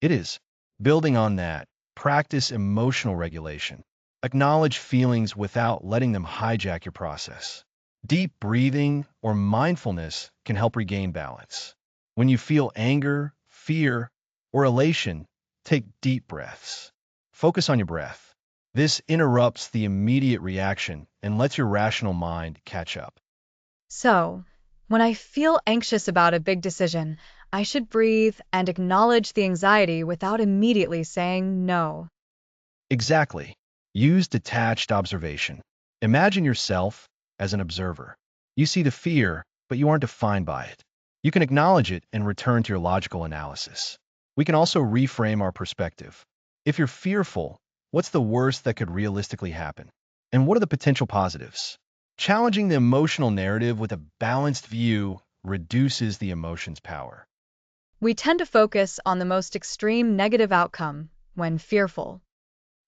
S1: It is. Building on that, practice emotional regulation. Acknowledge feelings without letting them hijack your process. Deep breathing or mindfulness can help regain balance. When you feel anger, fear, or elation, take deep breaths. Focus on your breath. This interrupts the immediate reaction and lets your rational mind catch up.
S2: So, when I feel anxious about a big decision, I should breathe and acknowledge the anxiety without immediately saying no.
S1: Exactly. Use detached observation. Imagine yourself as an observer. You see the fear, but you aren't defined by it. You can acknowledge it and return to your logical analysis. We can also reframe our perspective. If you're fearful, what's the worst that could realistically happen? And what are the potential positives? Challenging the emotional narrative with a balanced view reduces the emotion's power.
S2: We tend to focus on the most extreme negative outcome when fearful.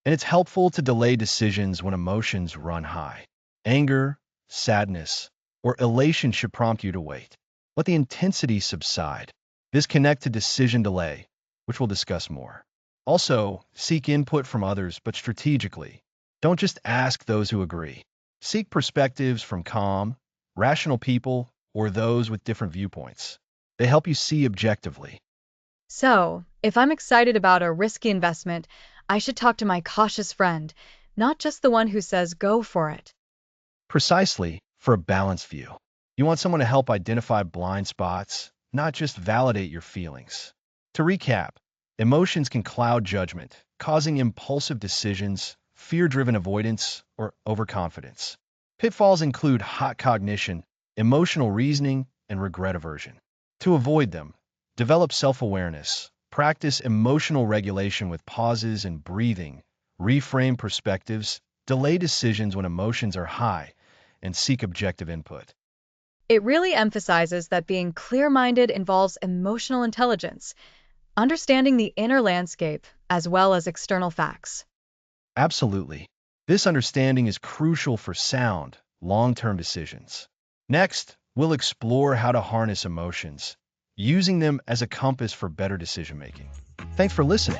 S1: And it's helpful to delay decisions when emotions run high. Anger, sadness, or elation should prompt you to wait. Let the intensity subside. This connect to decision delay, which we'll discuss more. Also, seek input from others, but strategically. Don't just ask those who agree. Seek perspectives from calm, rational people or those with different viewpoints. They help you see objectively.
S2: So, if I'm excited about a risky investment, I should talk to my cautious friend, not just the one who says go for it.
S1: Precisely for a balanced view. You want someone to help identify blind spots, not just validate your feelings. To recap, emotions can cloud judgment, causing impulsive decisions, fear-driven avoidance, or overconfidence. Pitfalls include hot cognition, emotional reasoning, and regret aversion. To avoid them, develop self-awareness, practice emotional regulation with pauses and breathing, reframe perspectives, delay decisions when emotions are high, and seek objective input.
S2: It really emphasizes that being clear-minded involves emotional intelligence, understanding the inner landscape as well as external facts.
S1: Absolutely. This understanding is crucial for sound, long-term decisions. Next, we'll explore how to harness emotions, using them as a compass for better decision-making. Thanks for listening.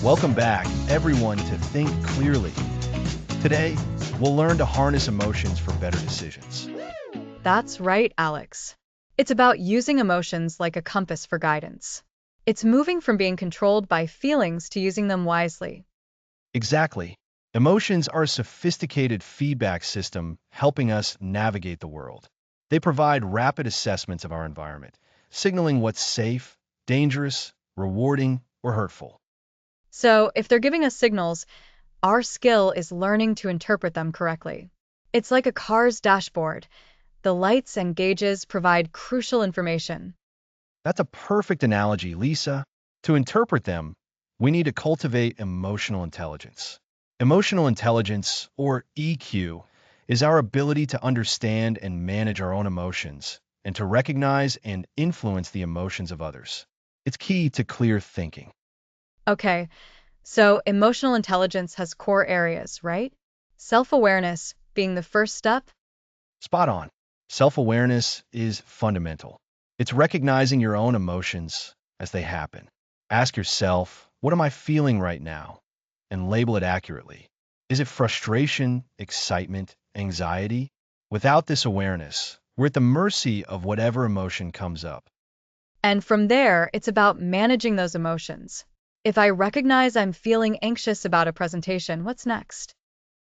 S1: Welcome back, everyone, to Think Clearly. Today, we'll learn to harness emotions for better decisions.
S2: That's right, Alex. It's about using emotions like a compass for guidance. It's moving from being controlled by feelings to using them wisely.
S1: Exactly. Emotions are a sophisticated feedback system helping us navigate the world. They provide rapid assessments of our environment, signaling what's safe, dangerous, rewarding, or hurtful.
S2: So, if they're giving us signals, our skill is learning to interpret them correctly. It's like a car's dashboard. The lights and gauges provide crucial information.
S1: That's a perfect analogy, Lisa. To interpret them, we need to cultivate emotional intelligence. Emotional intelligence, or EQ, is our ability to understand and manage our own emotions and to recognize and influence the emotions of others. It's key to clear thinking.
S2: Okay, so emotional intelligence has core areas, right? Self-awareness being the first step.
S1: Spot on. Self-awareness is fundamental. It's recognizing your own emotions as they happen. Ask yourself, what am I feeling right now? And label it accurately. Is it frustration, excitement, anxiety? Without this awareness, we're at the mercy of whatever emotion comes up.
S2: And from there, it's about managing those emotions. If I recognize I'm feeling anxious about a presentation, what's next?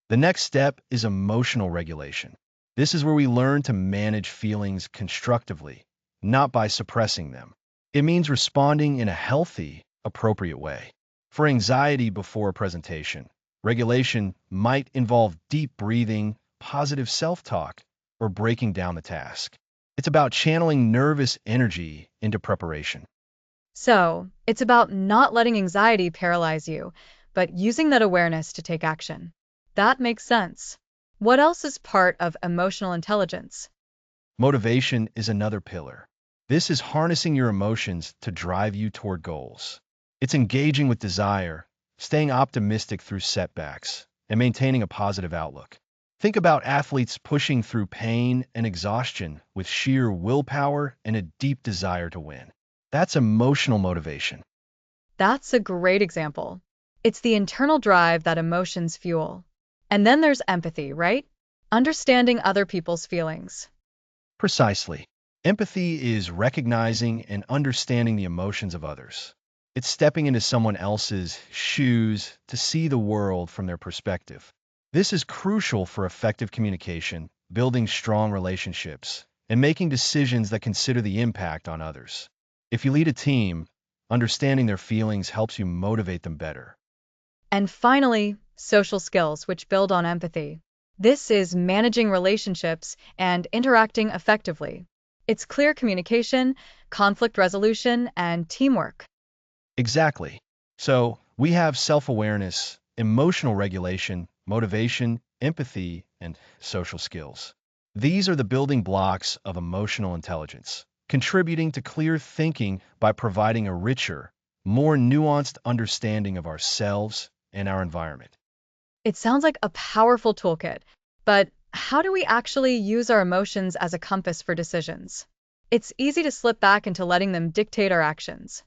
S1: The next step is emotional regulation. This is where we learn to manage feelings constructively, not by suppressing them. It means responding in a healthy, appropriate way. For anxiety before a presentation, regulation might involve deep breathing, positive self-talk, or breaking down the task. It's about channeling nervous energy into preparation.
S2: So, it's about not letting anxiety paralyze you, but using that awareness to take action. That makes sense. What else is part of emotional intelligence?
S1: Motivation is another pillar. This is harnessing your emotions to drive you toward goals. It's engaging with desire, staying optimistic through setbacks, and maintaining a positive outlook. Think about athletes pushing through pain and exhaustion with sheer willpower and a deep desire to win. That's emotional motivation.
S2: That's a great example. It's the internal drive that emotions fuel. And then there's empathy, right? Understanding other people's feelings.
S1: Precisely. Empathy is recognizing and understanding the emotions of others. It's stepping into someone else's shoes to see the world from their perspective. This is crucial for effective communication, building strong relationships, and making decisions that consider the impact on others. If you lead a team, understanding their feelings helps you motivate them better.
S2: And finally, social skills, which build on empathy. This is managing relationships and interacting effectively. It's clear communication, conflict resolution, and teamwork.
S1: Exactly. So, we have self-awareness, emotional regulation, motivation, empathy, and social skills. These are the building blocks of emotional intelligence, contributing to clear thinking by providing a richer, more nuanced understanding of ourselves and our environment.
S2: It sounds like a powerful toolkit, but how do we actually use our emotions as a compass for decisions? It's easy to slip back into letting them dictate our actions.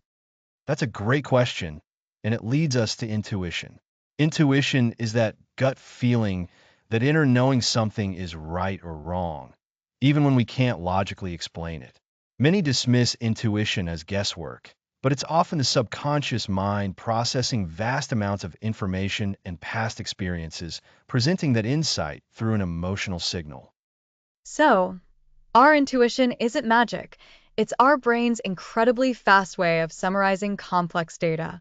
S1: That's a great question, and it leads us to intuition. Intuition is that gut feeling, that inner knowing something is right or wrong, even when we can't logically explain it. Many dismiss intuition as guesswork, but it's often the subconscious mind processing vast amounts of information and past experiences, presenting that insight through an emotional signal.
S2: So, our intuition isn't magic. It's our brain's incredibly fast way of summarizing complex data.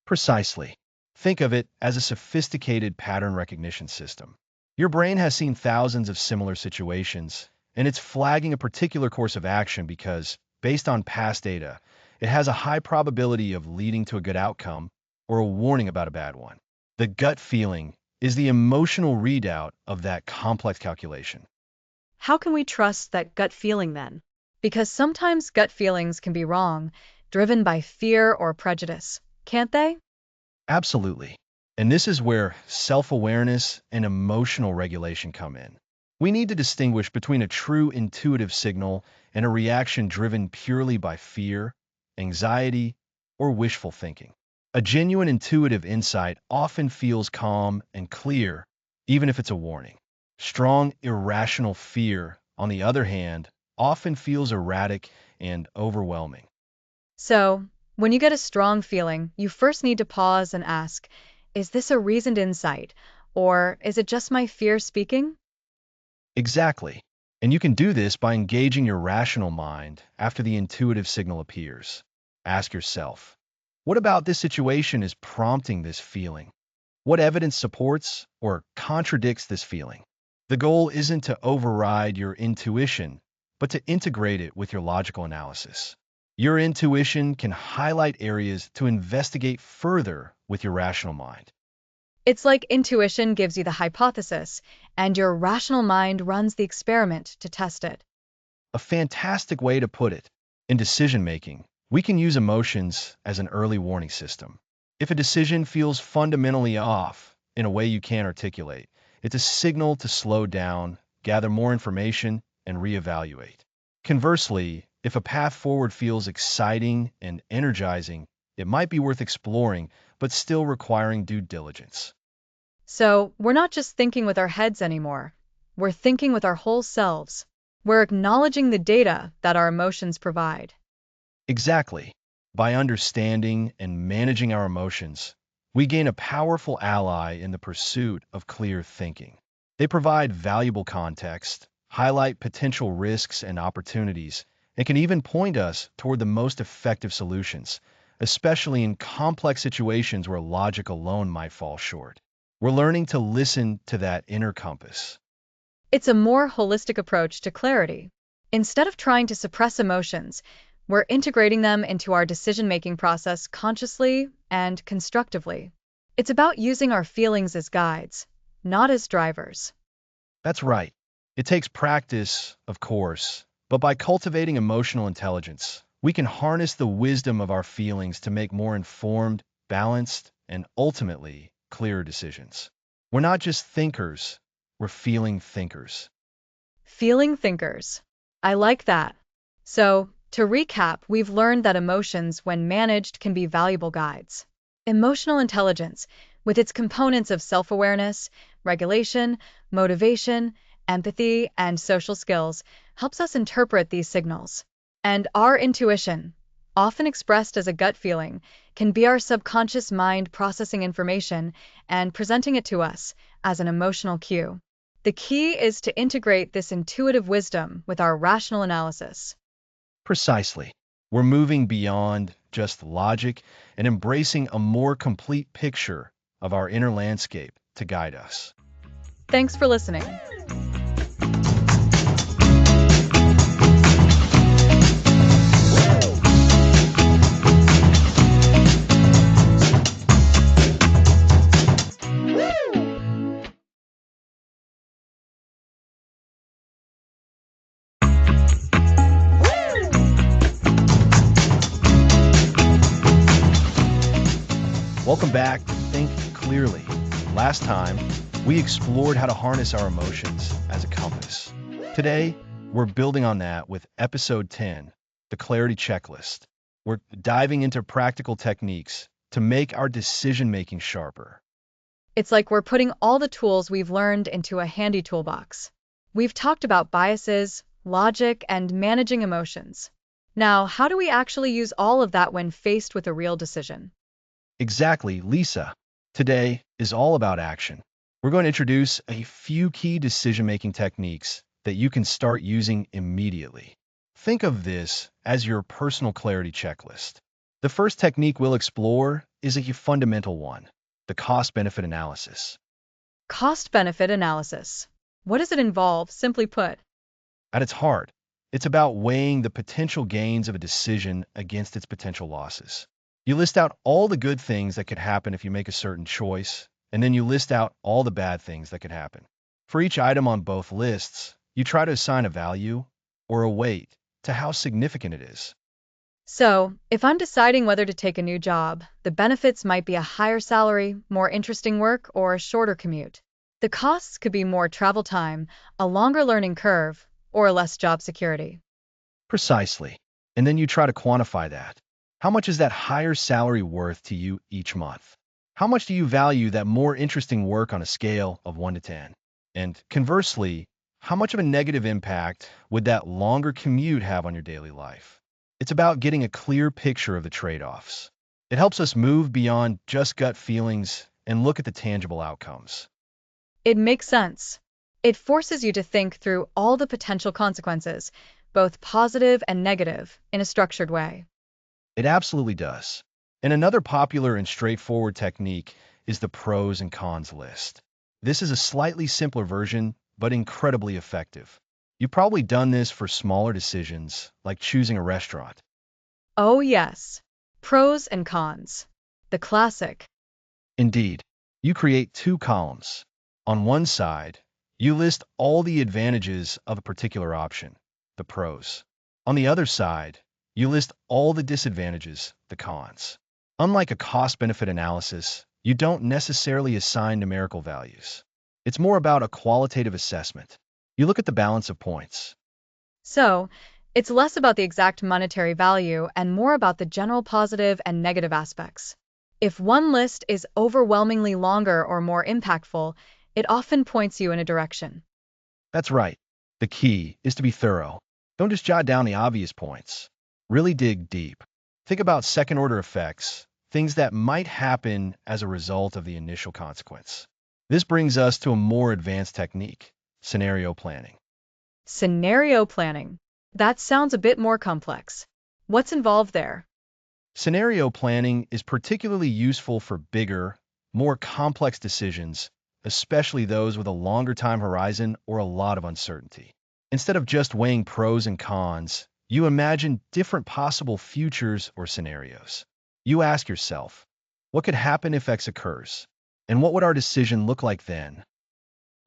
S1: Precisely. Think of it as a sophisticated pattern recognition system. Your brain has seen thousands of similar situations, and it's flagging a particular course of action because, based on past data, it has a high probability of leading to a good outcome or a warning about a bad one. The gut feeling is the emotional readout of that complex calculation.
S2: How can we trust that gut feeling then? Because sometimes gut feelings can be wrong, driven by fear or prejudice, can't they?
S1: Absolutely. And this is where self-awareness and emotional regulation come in. We need to distinguish between a true intuitive signal and a reaction driven purely by fear, anxiety, or wishful thinking. A genuine intuitive insight often feels calm and clear, even if it's a warning. Strong, irrational fear, on the other hand, often feels erratic and overwhelming.
S2: So, when you get a strong feeling, you first need to pause and ask, is this a reasoned insight? Or is it just my fear speaking?
S1: Exactly. And you can do this by engaging your rational mind after the intuitive signal appears. Ask yourself, what about this situation is prompting this feeling? What evidence supports or contradicts this feeling? The goal isn't to override your intuition, but to integrate it with your logical analysis. Your intuition can highlight areas to investigate further with your rational mind.
S2: It's like intuition gives you the hypothesis, and your rational mind runs the experiment to test it.
S1: A fantastic way to put it. In decision making, we can use emotions as an early warning system. If a decision feels fundamentally off in a way you can't articulate, it's a signal to slow down, gather more information, and reevaluate. Conversely, if a path forward feels exciting and energizing, it might be worth exploring, but still requiring due diligence.
S2: So, we're not just thinking with our heads anymore. We're thinking with our whole selves. We're acknowledging the data that our emotions provide.
S1: Exactly. By understanding and managing our emotions, we gain a powerful ally in the pursuit of clear thinking. They provide valuable context, highlight potential risks and opportunities, and can even point us toward the most effective solutions, especially in complex situations where logic alone might fall short. We're learning to listen to that inner compass.
S2: It's a more holistic approach to clarity. Instead of trying to suppress emotions, we're integrating them into our decision-making process consciously and constructively. It's about using our feelings as guides, not as drivers.
S1: That's right. It takes practice, of course, but by cultivating emotional intelligence, we can harness the wisdom of our feelings to make more informed, balanced, and ultimately clearer decisions. We're not just thinkers, we're feeling thinkers.
S2: Feeling thinkers. I like that. So, to recap, we've learned that emotions, when managed, can be valuable guides. Emotional intelligence, with its components of self-awareness, regulation, motivation, empathy, and social skills, helps us interpret these signals. And our intuition, often expressed as a gut feeling, can be our subconscious mind processing information and presenting it to us as an emotional cue. The key is to integrate this intuitive wisdom with our rational analysis.
S1: Precisely. We're moving beyond just logic and embracing a more complete picture of our inner landscape to guide us.
S2: Thanks for listening.
S1: Welcome back to Think Clearly. Last time, we explored how to harness our emotions as a compass. Today, we're building on that with episode 10, the Clarity Checklist. we're diving into practical techniques to make our decision-making sharper.
S2: It's like we're putting all the tools we've learned into a handy toolbox. We've talked about biases, logic, and managing emotions. Now, how do we actually use all of that when faced with a real decision?
S1: Exactly, Lisa. Today is all about action. We're going to introduce a few key decision-making techniques that you can start using immediately. Think of this as your personal clarity checklist. The first technique we'll explore is a fundamental one, the cost-benefit analysis.
S2: Cost-benefit analysis. What does it involve, simply put?
S1: At its heart, it's about weighing the potential gains of a decision against its potential losses. You list out all the good things that could happen if you make a certain choice, and then you list out all the bad things that could happen. For each item on both lists, you try to assign a value or a weight to how significant it is.
S2: So, if I'm deciding whether to take a new job, the benefits might be a higher salary, more interesting work, or a shorter commute. The costs could be more travel time, a longer learning curve, or less job security.
S1: Precisely. And then you try to quantify that. How much is that higher salary worth to you each month? How much do you value that more interesting work on a scale of 1 to 10? And conversely, how much of a negative impact would that longer commute have on your daily life? It's about getting a clear picture of the trade-offs. It helps us move beyond just gut feelings and look at the tangible outcomes.
S2: It makes sense. It forces you to think through all the potential consequences, both positive and negative, in a structured way.
S1: It absolutely does. And another popular and straightforward technique is the pros and cons list. This is a slightly simpler version, but incredibly effective. You've probably done this for smaller decisions, like choosing a restaurant.
S2: Oh, yes. Pros and cons. The classic.
S1: Indeed, you create two columns. On one side, you list all the advantages of a particular option, the pros. On the other side, you list all the disadvantages, the cons. Unlike a cost-benefit analysis, you don't necessarily assign numerical values. It's more about a qualitative assessment. You look at the balance of points.
S2: So, it's less about the exact monetary value and more about the general positive and negative aspects. If one list is overwhelmingly longer or more impactful, it often points you in a direction.
S1: That's right. The key is to be thorough. Don't just jot down the obvious points. Really dig deep. Think about second-order effects, things that might happen as a result of the initial consequence. This brings us to a more advanced technique, scenario planning.
S2: Scenario planning. That sounds a bit more complex. What's involved there?
S1: Scenario planning is particularly useful for bigger, more complex decisions, especially those with a longer time horizon or a lot of uncertainty. Instead of just weighing pros and cons, you imagine different possible futures or scenarios. You ask yourself, what could happen if X occurs? And what would our decision look like then?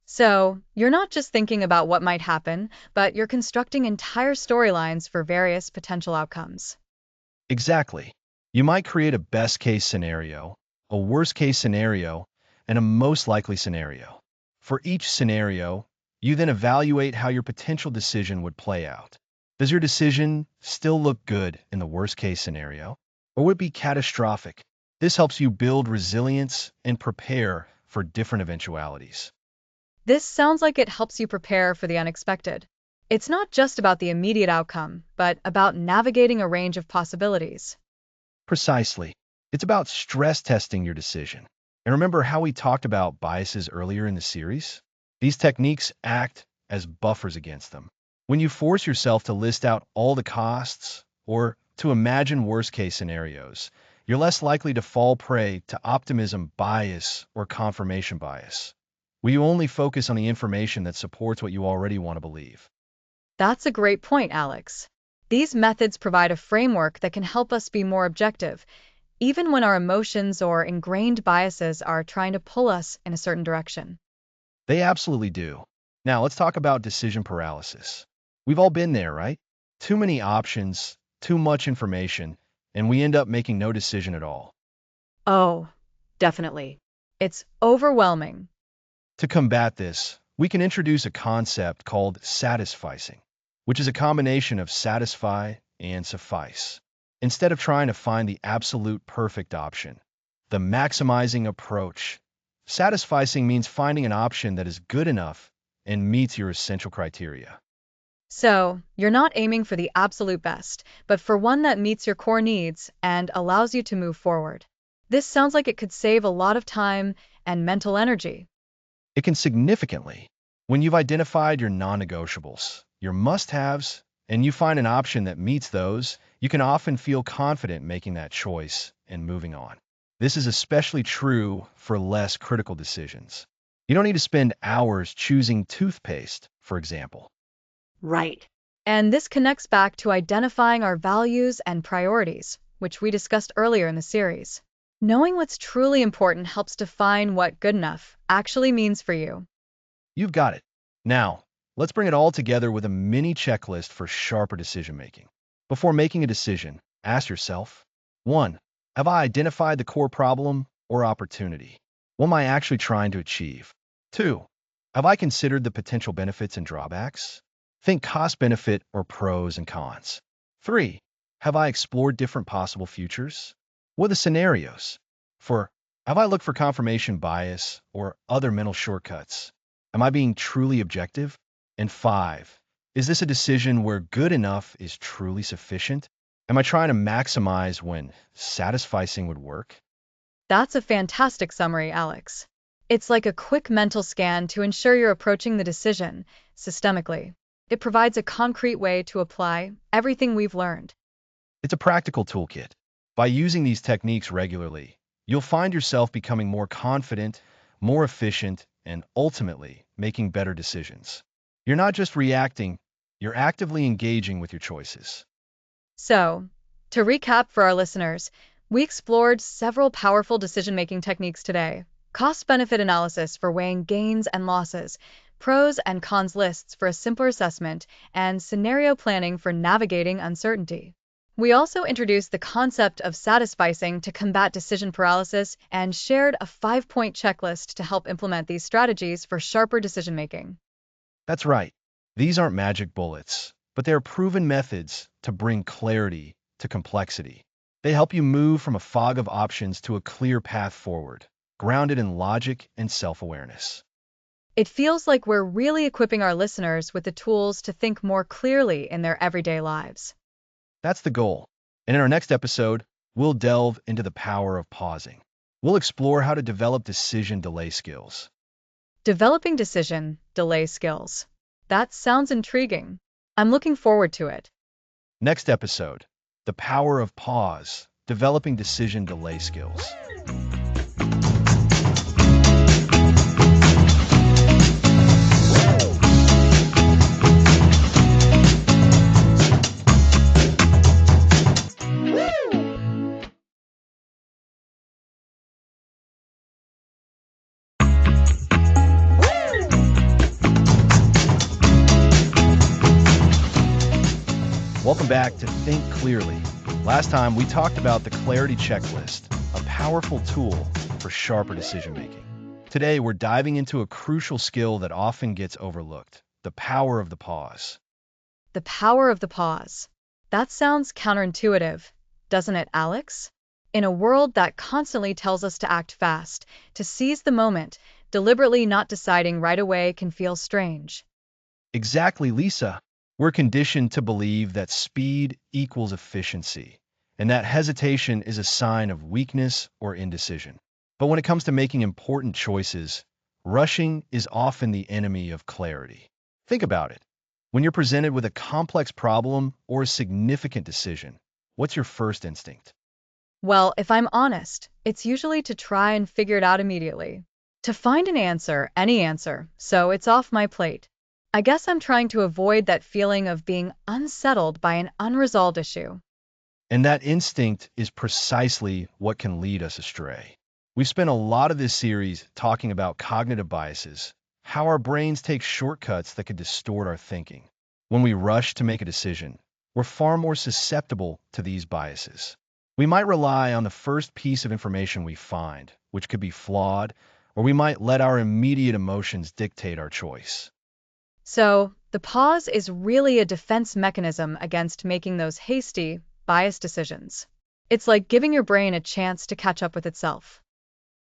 S2: So, you're not just thinking about what might happen, but you're constructing entire storylines for various potential outcomes.
S1: Exactly. You might create a best case scenario, a worst case scenario, and a most likely scenario. For each scenario, you then evaluate how your potential decision would play out. Does your decision still look good in the worst case scenario, or would it be catastrophic? This helps you build resilience and prepare for different eventualities.
S2: This sounds like it helps you prepare for the unexpected. It's not just about the immediate outcome, but about navigating a range of possibilities.
S1: Precisely. It's about stress testing your decision. And remember how we talked about biases earlier in the series? These techniques act as buffers against them. When you force yourself to list out all the costs or to imagine worst-case scenarios, you're less likely to fall prey to optimism bias or confirmation bias, where you only focus on the information that supports what you already want to believe.
S2: That's a great point, Alex. These methods provide a framework that can help us be more objective, even when our emotions or ingrained biases are trying to pull us in a certain direction.
S1: They absolutely do. Now, let's talk about decision paralysis. We've all been there, right? Too many options, too much information, and we end up making no decision at all.
S2: Oh, definitely. It's overwhelming.
S1: To combat this, we can introduce a concept called satisficing, which is a combination of satisfy and suffice. instead of trying to find the absolute perfect option. The maximizing approach. Satisficing means finding an option that is good enough and meets your essential criteria.
S2: So, you're not aiming for the absolute best, but for one that meets your core needs and allows you to move forward. This sounds like it could save a lot of time and mental energy.
S1: It can significantly. When you've identified your non-negotiables, your must-haves, and you find an option that meets those, you can often feel confident making that choice and moving on. This is especially true for less critical decisions. You don't need to spend hours choosing toothpaste, for example.
S3: Right.
S2: And this connects back to identifying our values and priorities, which we discussed earlier in the series. Knowing what's truly important helps define what good enough actually means for you.
S1: You've got it. Now, let's bring it all together with a mini checklist for sharper decision-making. Before making a decision, ask yourself, 1. Have I identified the core problem or opportunity? What am I actually trying to achieve? 2. Have I considered the potential benefits and drawbacks? Think cost-benefit or pros and cons. 3. Have I explored different possible futures? What are the scenarios? 4. Have I looked for confirmation bias or other mental shortcuts? Am I being truly objective? And 5. Is this a decision where good enough is truly sufficient? Am I trying to maximize when satisficing would work?
S2: That's a fantastic summary, Alex. It's like a quick mental scan to ensure you're approaching the decision systemically. It provides a concrete way to apply everything we've learned.
S1: It's a practical toolkit. By using these techniques regularly, you'll find yourself becoming more confident, more efficient, and ultimately making better decisions. You're not just reacting, you're actively engaging with your choices.
S2: So, to recap for our listeners, we explored several powerful decision-making techniques today. Cost-benefit analysis for weighing gains and losses, pros and cons lists for a simpler assessment, and scenario planning for navigating uncertainty. We also introduced the concept of satisficing to combat decision paralysis and shared a 5-point checklist to help implement these strategies for sharper decision-making.
S1: That's right. These aren't magic bullets, but they are proven methods to bring clarity to complexity. They help you move from a fog of options to a clear path forward, grounded in logic and self-awareness.
S2: It feels like we're really equipping our listeners with the tools to think more clearly in their everyday lives.
S1: That's the goal. And in our next episode, we'll delve into the power of pausing. We'll explore how to develop decision delay skills.
S2: Developing decision delay skills. That sounds intriguing. I'm looking forward to it.
S1: Next episode, the power of pause, developing decision delay skills. Welcome back to Think Clearly. Last time we talked about the Clarity Checklist, a powerful tool for sharper decision making. Today we're diving into a crucial skill that often gets overlooked, the power of the pause.
S2: The power of the pause. That sounds counterintuitive, doesn't it, Alex? In a world that constantly tells us to act fast, to seize the moment, deliberately not deciding right away can feel strange.
S1: Exactly, Lisa. We're conditioned to believe that speed equals efficiency, and that hesitation is a sign of weakness or indecision. But when it comes to making important choices, rushing is often the enemy of clarity. Think about it. When you're presented with a complex problem or a significant decision, what's your first instinct?
S2: Well, if I'm honest, it's usually to try and figure it out immediately. To find an answer, any answer, so it's off my plate. I guess I'm trying to avoid that feeling of being unsettled by an unresolved issue.
S1: And that instinct is precisely what can lead us astray. We've spent a lot of this series talking about cognitive biases, how our brains take shortcuts that can distort our thinking. When we rush to make a decision, we're far more susceptible to these biases. We might rely on the first piece of information we find, which could be flawed, or we might let our immediate emotions dictate our choice.
S2: So, the pause is really a defense mechanism against making those hasty, biased decisions. It's like giving your brain a chance to catch up with itself.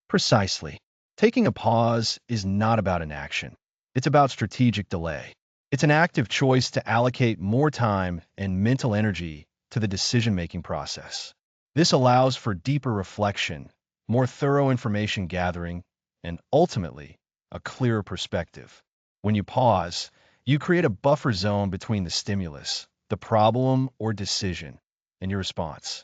S1: Precisely. Taking a pause is not about inaction. It's about strategic delay. It's an active choice to allocate more time and mental energy to the decision-making process. This allows for deeper reflection, more thorough information gathering, and ultimately, a clearer perspective. When you pause, you create a buffer zone between the stimulus, the problem or decision, and your response.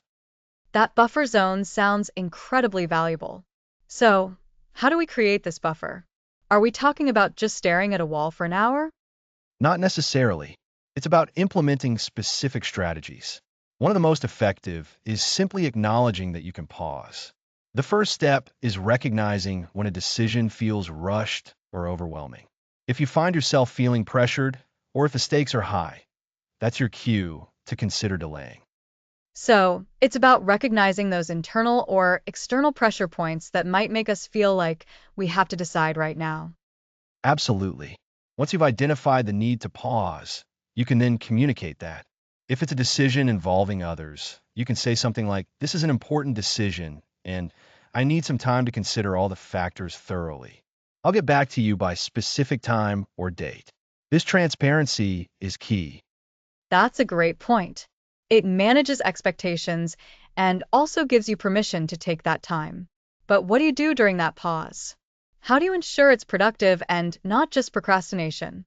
S2: That buffer zone sounds incredibly valuable. So, how do we create this buffer? Are we talking about just staring at a wall for an hour?
S1: Not necessarily. It's about implementing specific strategies. One of the most effective is simply acknowledging that you can pause. The first step is recognizing when a decision feels rushed or overwhelming. If you find yourself feeling pressured, or if the stakes are high, that's your cue to consider delaying.
S2: So, it's about recognizing those internal or external pressure points that might make us feel like we have to decide right now.
S1: Absolutely. Once you've identified the need to pause, you can then communicate that. If it's a decision involving others, you can say something like, "This is an important decision, and I need some time to consider all the factors thoroughly. I'll get back to you by specific time or date." This transparency is key.
S2: That's a great point. It manages expectations and also gives you permission to take that time. But what do you do during that pause? How do you ensure it's productive and not just procrastination?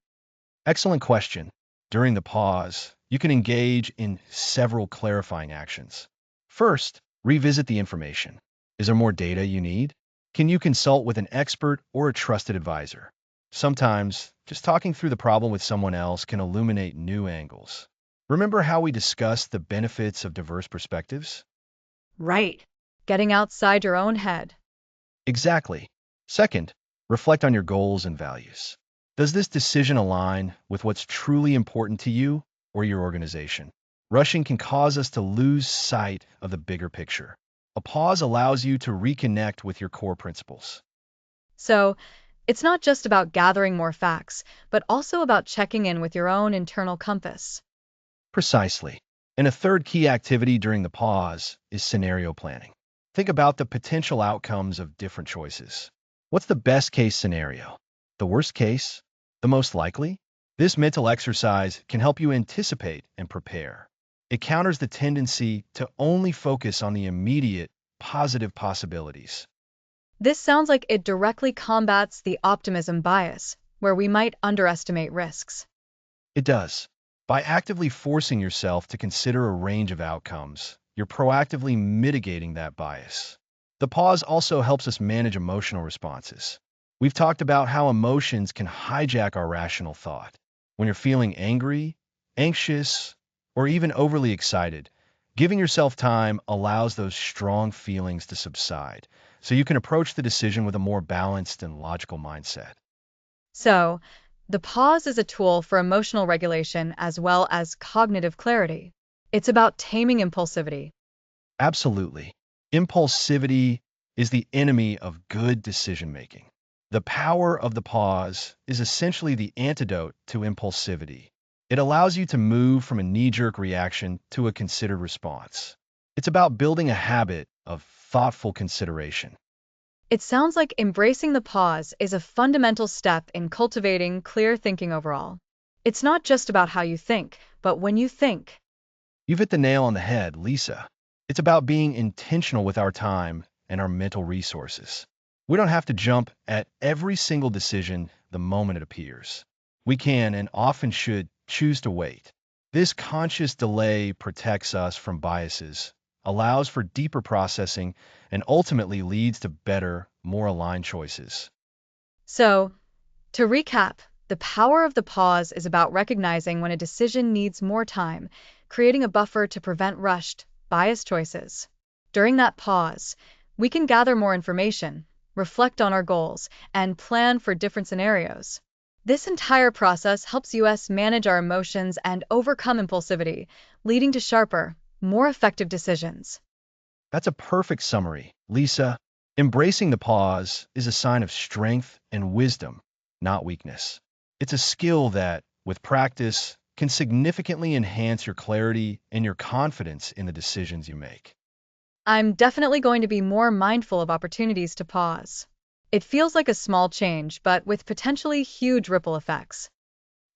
S1: Excellent question. During the pause, you can engage in several clarifying actions. First, revisit the information. Is there more data you need? Can you consult with an expert or a trusted advisor? Sometimes, just talking through the problem with someone else can illuminate new angles. Remember how we discussed the benefits of diverse perspectives?
S2: Right. Getting outside your own head.
S1: Exactly. Second, reflect on your goals and values. Does this decision align with what's truly important to you or your organization? Rushing can cause us to lose sight of the bigger picture. A pause allows you to reconnect with your core principles.
S2: So, it's not just about gathering more facts, but also about checking in with your own internal compass.
S1: Precisely. And a third key activity during the pause is scenario planning. Think about the potential outcomes of different choices. What's the best case scenario? The worst case? The most likely? This mental exercise can help you anticipate and prepare. It counters the tendency to only focus on the immediate, positive possibilities.
S2: This sounds like it directly combats the optimism bias, where we might underestimate risks.
S1: It does. By actively forcing yourself to consider a range of outcomes, you're proactively mitigating that bias. The pause also helps us manage emotional responses. We've talked about how emotions can hijack our rational thought. When you're feeling angry, anxious, or even overly excited, giving yourself time allows those strong feelings to subside, so you can approach the decision with a more balanced and logical mindset.
S2: So, the pause is a tool for emotional regulation as well as cognitive clarity. It's about taming impulsivity.
S1: Absolutely. Impulsivity is the enemy of good decision making. The power of the pause is essentially the antidote to impulsivity. It allows you to move from a knee-jerk reaction to a considered response. It's about building a habit of thoughtful consideration.
S2: It sounds like embracing the pause is a fundamental step in cultivating clear thinking overall. It's not just about how you think, but when you think.
S1: You've hit the nail on the head, Lisa. It's about being intentional with our time and our mental resources. We don't have to jump at every single decision the moment it appears. We can and often should choose to wait. This conscious delay protects us from biases, allows for deeper processing, and ultimately leads to better, more aligned choices.
S2: So, to recap, the power of the pause is about recognizing when a decision needs more time, creating a buffer to prevent rushed, biased choices. During that pause, we can gather more information, reflect on our goals, and plan for different scenarios. This entire process helps us manage our emotions and overcome impulsivity, leading to sharper, more effective decisions.
S1: That's a perfect summary, Lisa. Embracing the pause is a sign of strength and wisdom, not weakness. It's a skill that, with practice, can significantly enhance your clarity and your confidence in the decisions you make.
S2: I'm definitely going to be more mindful of opportunities to pause. It feels like a small change, but with potentially huge ripple effects.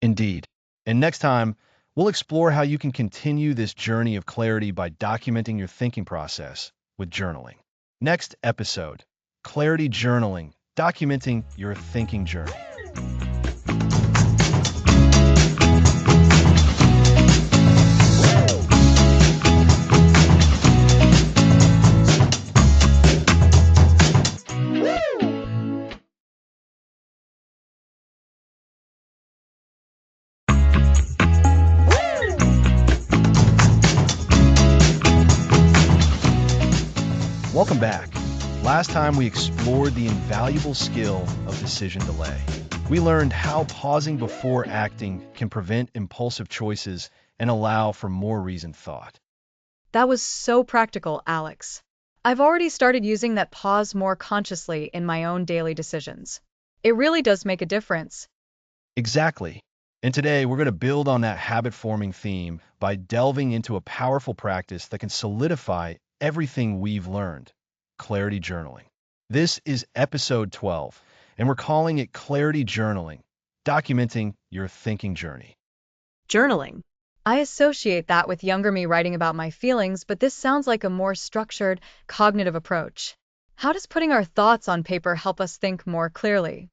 S1: Indeed. And next time, we'll explore how you can continue this journey of clarity by documenting your thinking process with journaling. Next episode, Clarity Journaling, documenting your thinking journey. Welcome back. Last time we explored the invaluable skill of decision delay. We learned how pausing before acting can prevent impulsive choices and allow for more reasoned thought.
S2: That was so practical, Alex. I've already started using that pause more consciously in my own daily decisions. It really does make a difference.
S1: Exactly. And today we're going to build on that habit-forming theme by delving into a powerful practice that can solidify everything we've learned, clarity journaling. This is episode 12, and we're calling it Clarity Journaling, documenting your thinking journey.
S2: Journaling. I associate that with younger me writing about my feelings, but this sounds like a more structured, cognitive approach. How does putting our thoughts on paper help us think more clearly?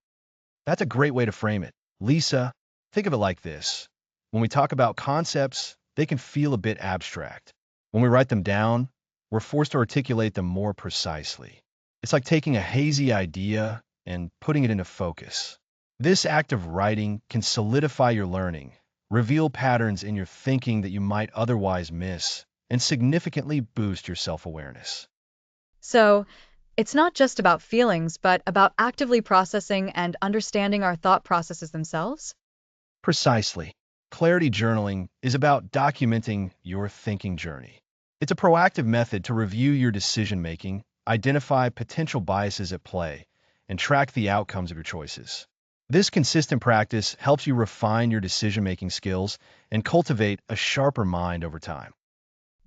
S1: That's a great way to frame it. Lisa, think of it like this. When we talk about concepts, they can feel a bit abstract. When we write them down, we're forced to articulate them more precisely. It's like taking a hazy idea and putting it into focus. This act of writing can solidify your learning, reveal patterns in your thinking that you might otherwise miss, and significantly boost your self-awareness.
S2: So, it's not just about feelings, but about actively processing and understanding our thought processes themselves?
S1: Precisely. Clarity journaling is about documenting your thinking journey. It's a proactive method to review your decision-making, identify potential biases at play, and track the outcomes of your choices. This consistent practice helps you refine your decision-making skills and cultivate a sharper mind over time.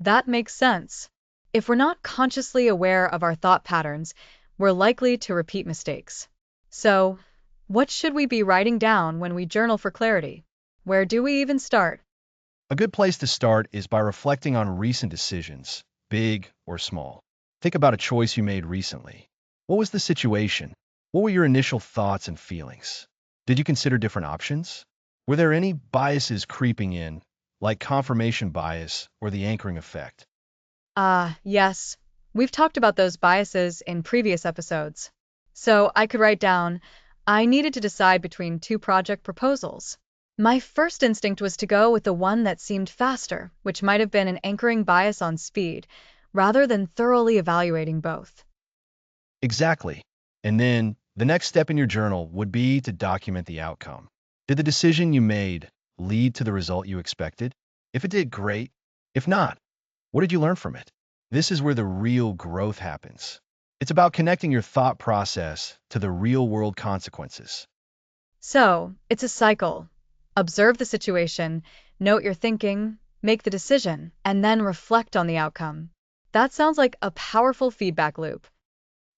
S2: That makes sense. If we're not consciously aware of our thought patterns, we're likely to repeat mistakes. So, what should we be writing down when we journal for clarity? Where do we even start?
S1: A good place to start is by reflecting on recent decisions, big or small. Think about a choice you made recently. What was the situation? What were your initial thoughts and feelings? Did you consider different options? Were there any biases creeping in, like confirmation bias or the anchoring effect?
S2: Yes. We've talked about those biases in previous episodes. So I could write down, I needed to decide between two project proposals. My first instinct was to go with the one that seemed faster, which might have been an anchoring bias on speed, rather than thoroughly evaluating both.
S1: Exactly. And then the next step in your journal would be to document the outcome. Did the decision you made lead to the result you expected? If it did, great. If not, what did you learn from it? This is where the real growth happens. It's about connecting your thought process to the real-world consequences.
S2: So, it's a cycle. Observe the situation, note your thinking, make the decision, and then reflect on the outcome. That sounds like a powerful feedback loop.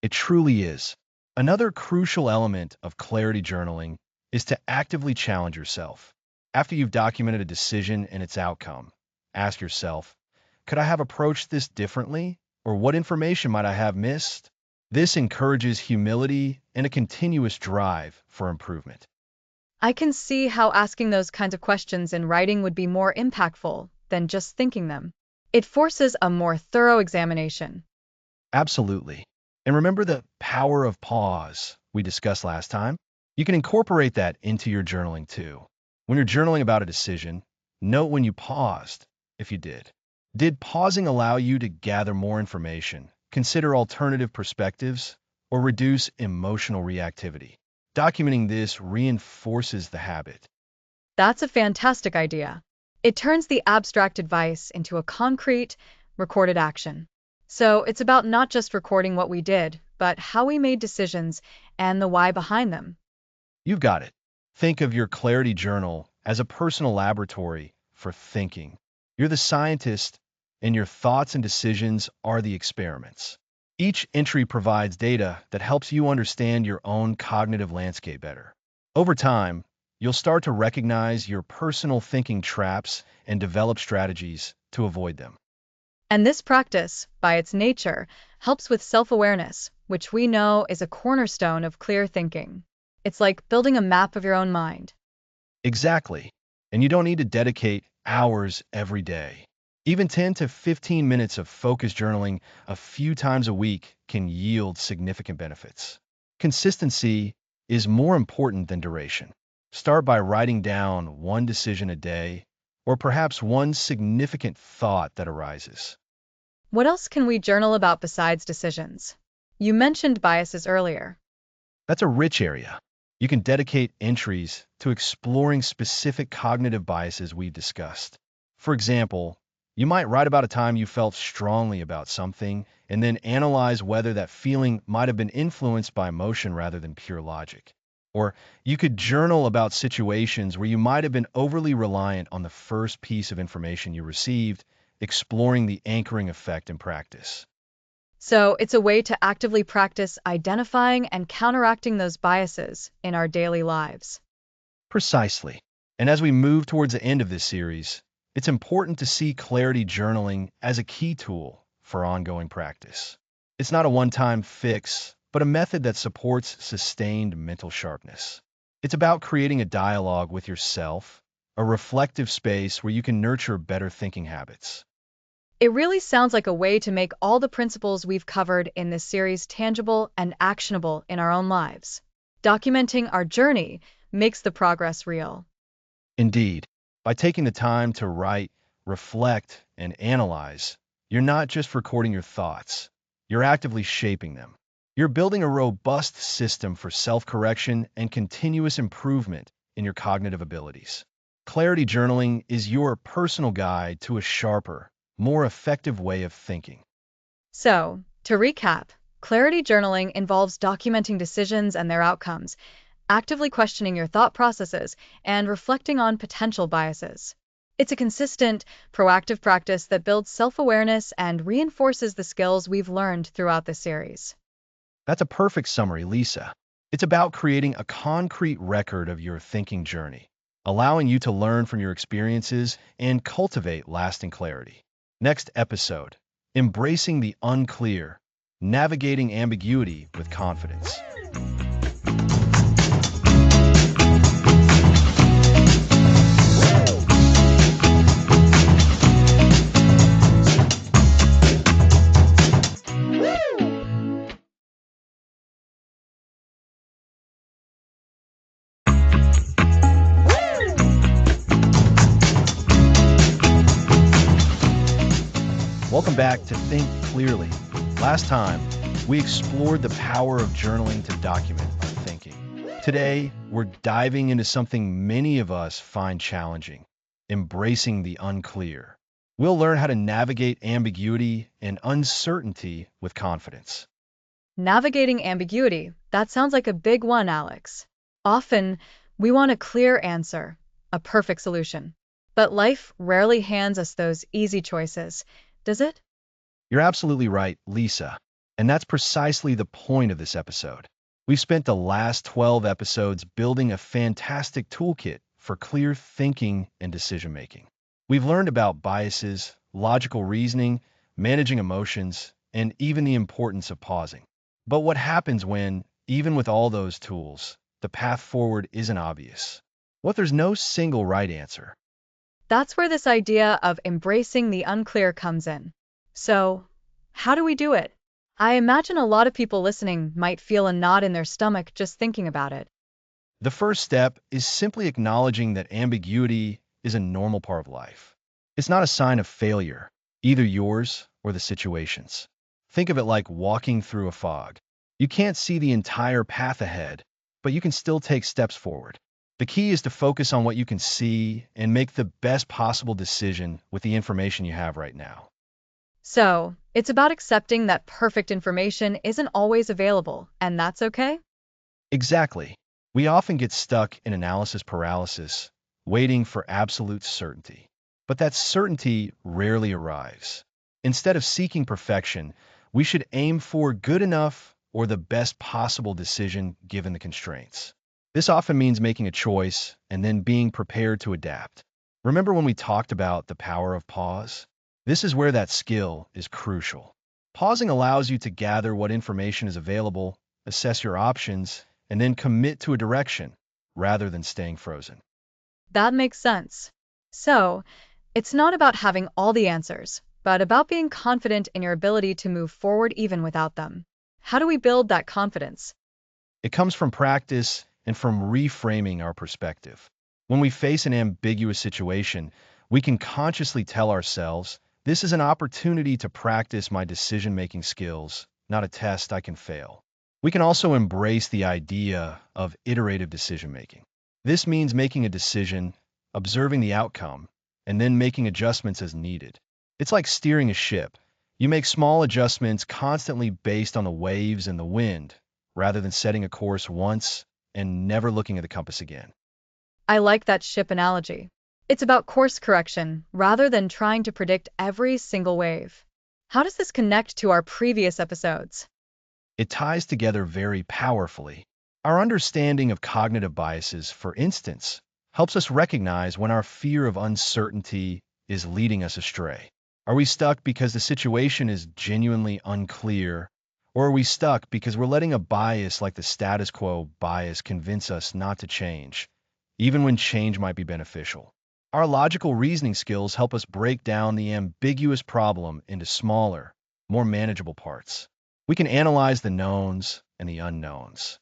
S1: It truly is. Another crucial element of clarity journaling is to actively challenge yourself. After you've documented a decision and its outcome, ask yourself, could I have approached this differently? Or what information might I have missed? This encourages humility and a continuous drive for improvement.
S2: I can see how asking those kinds of questions in writing would be more impactful than just thinking them. It forces a more thorough examination.
S1: Absolutely. And remember the power of pause we discussed last time? You can incorporate that into your journaling too. When you're journaling about a decision, note when you paused, if you did. Did pausing allow you to gather more information, consider alternative perspectives, or reduce emotional reactivity? Documenting this reinforces the habit.
S2: That's a fantastic idea. It turns the abstract advice into a concrete, recorded action. So it's about not just recording what we did, but how we made decisions and the why behind them.
S1: You've got it. Think of your clarity journal as a personal laboratory for thinking. You're the scientist, and your thoughts and decisions are the experiments. Each entry provides data that helps you understand your own cognitive landscape better. Over time, you'll start to recognize your personal thinking traps and develop strategies to avoid them.
S2: And this practice, by its nature, helps with self-awareness, which we know is a cornerstone of clear thinking. It's like building a map of your own mind.
S1: Exactly. And you don't need to dedicate hours every day. Even 10 to 15 minutes of focused journaling a few times a week can yield significant benefits. Consistency is more important than duration. Start by writing down one decision a day, or perhaps one significant thought that arises.
S2: What else can we journal about besides decisions? You mentioned biases earlier.
S1: That's a rich area. You can dedicate entries to exploring specific cognitive biases we've discussed. For example, you might write about a time you felt strongly about something and then analyze whether that feeling might have been influenced by emotion rather than pure logic. Or you could journal about situations where you might have been overly reliant on the first piece of information you received, exploring the anchoring effect in practice.
S2: So it's a way to actively practice identifying and counteracting those biases in our daily lives.
S1: Precisely. And as we move towards the end of this series, it's important to see clarity journaling as a key tool for ongoing practice. It's not a one-time fix, but a method that supports sustained mental sharpness. It's about creating a dialogue with yourself, a reflective space where you can nurture better thinking habits.
S2: It really sounds like a way to make all the principles we've covered in this series tangible and actionable in our own lives. Documenting our journey makes the progress real.
S1: Indeed, by taking the time to write, reflect, and analyze, you're not just recording your thoughts, you're actively shaping them. You're building a robust system for self-correction and continuous improvement in your cognitive abilities. Clarity journaling is your personal guide to a sharper, more effective way of thinking.
S2: So, to recap, clarity journaling involves documenting decisions and their outcomes, actively questioning your thought processes, and reflecting on potential biases. It's a consistent, proactive practice that builds self-awareness and reinforces the skills we've learned throughout this series.
S1: That's a perfect summary, Lisa. It's about creating a concrete record of your thinking journey, allowing you to learn from your experiences and cultivate lasting clarity. Next episode, Embracing the Unclear, Navigating Ambiguity with Confidence. Welcome back to Think Clearly. Last time, we explored the power of journaling to document our thinking. Today, we're diving into something many of us find challenging, embracing the unclear. We'll learn how to navigate ambiguity and uncertainty with confidence.
S2: Navigating ambiguity, that sounds like a big one, Alex. Often, we want a clear answer, a perfect solution. But life rarely hands us those easy choices, does it?
S1: You're absolutely right, Lisa. And that's precisely the point of this episode. We've spent the last 12 episodes building a fantastic toolkit for clear thinking and decision making. We've learned about biases, logical reasoning, managing emotions, and even the importance of pausing. But what happens when, even with all those tools, the path forward isn't obvious? What if there's no single right answer?
S2: That's where this idea of embracing the unclear comes in. So, how do we do it? I imagine a lot of people listening might feel a knot in their stomach just thinking about it.
S1: The first step is simply acknowledging that ambiguity is a normal part of life. It's not a sign of failure, either yours or the situation's. Think of it like walking through a fog. You can't see the entire path ahead, but you can still take steps forward. The key is to focus on what you can see and make the best possible decision with the information you have right now.
S2: So, it's about accepting that perfect information isn't always available, and that's okay?
S1: Exactly. We often get stuck in analysis paralysis, waiting for absolute certainty. but that certainty rarely arrives. Instead of seeking perfection, we should aim for good enough or the best possible decision given the constraints. This often means making a choice and then being prepared to adapt. Remember when we talked about the power of pause? This is where that skill is crucial. Pausing allows you to gather what information is available, assess your options, and then commit to a direction rather than staying frozen.
S2: That makes sense. So, it's not about having all the answers, but about being confident in your ability to move forward even without them. How do we build that confidence?
S1: It comes from practice and from reframing our perspective. When we face an ambiguous situation, we can consciously tell ourselves, this is an opportunity to practice my decision-making skills, not a test I can fail. We can also embrace the idea of iterative decision-making. This means making a decision, observing the outcome, and then making adjustments as needed. It's like steering a ship. You make small adjustments constantly based on the waves and the wind, rather than setting a course once and never looking at the compass again.
S2: I like that ship analogy. It's about course correction rather than trying to predict every single wave. How does this connect to our previous episodes?
S1: It ties together very powerfully. Our understanding of cognitive biases, for instance, helps us recognize when our fear of uncertainty is leading us astray. Are we stuck because the situation is genuinely unclear, or are we stuck because we're letting a bias like the status quo bias convince us not to change, even when change might be beneficial? Our logical reasoning skills help us break down the ambiguous problem into smaller, more manageable parts. We can analyze the knowns and the unknowns.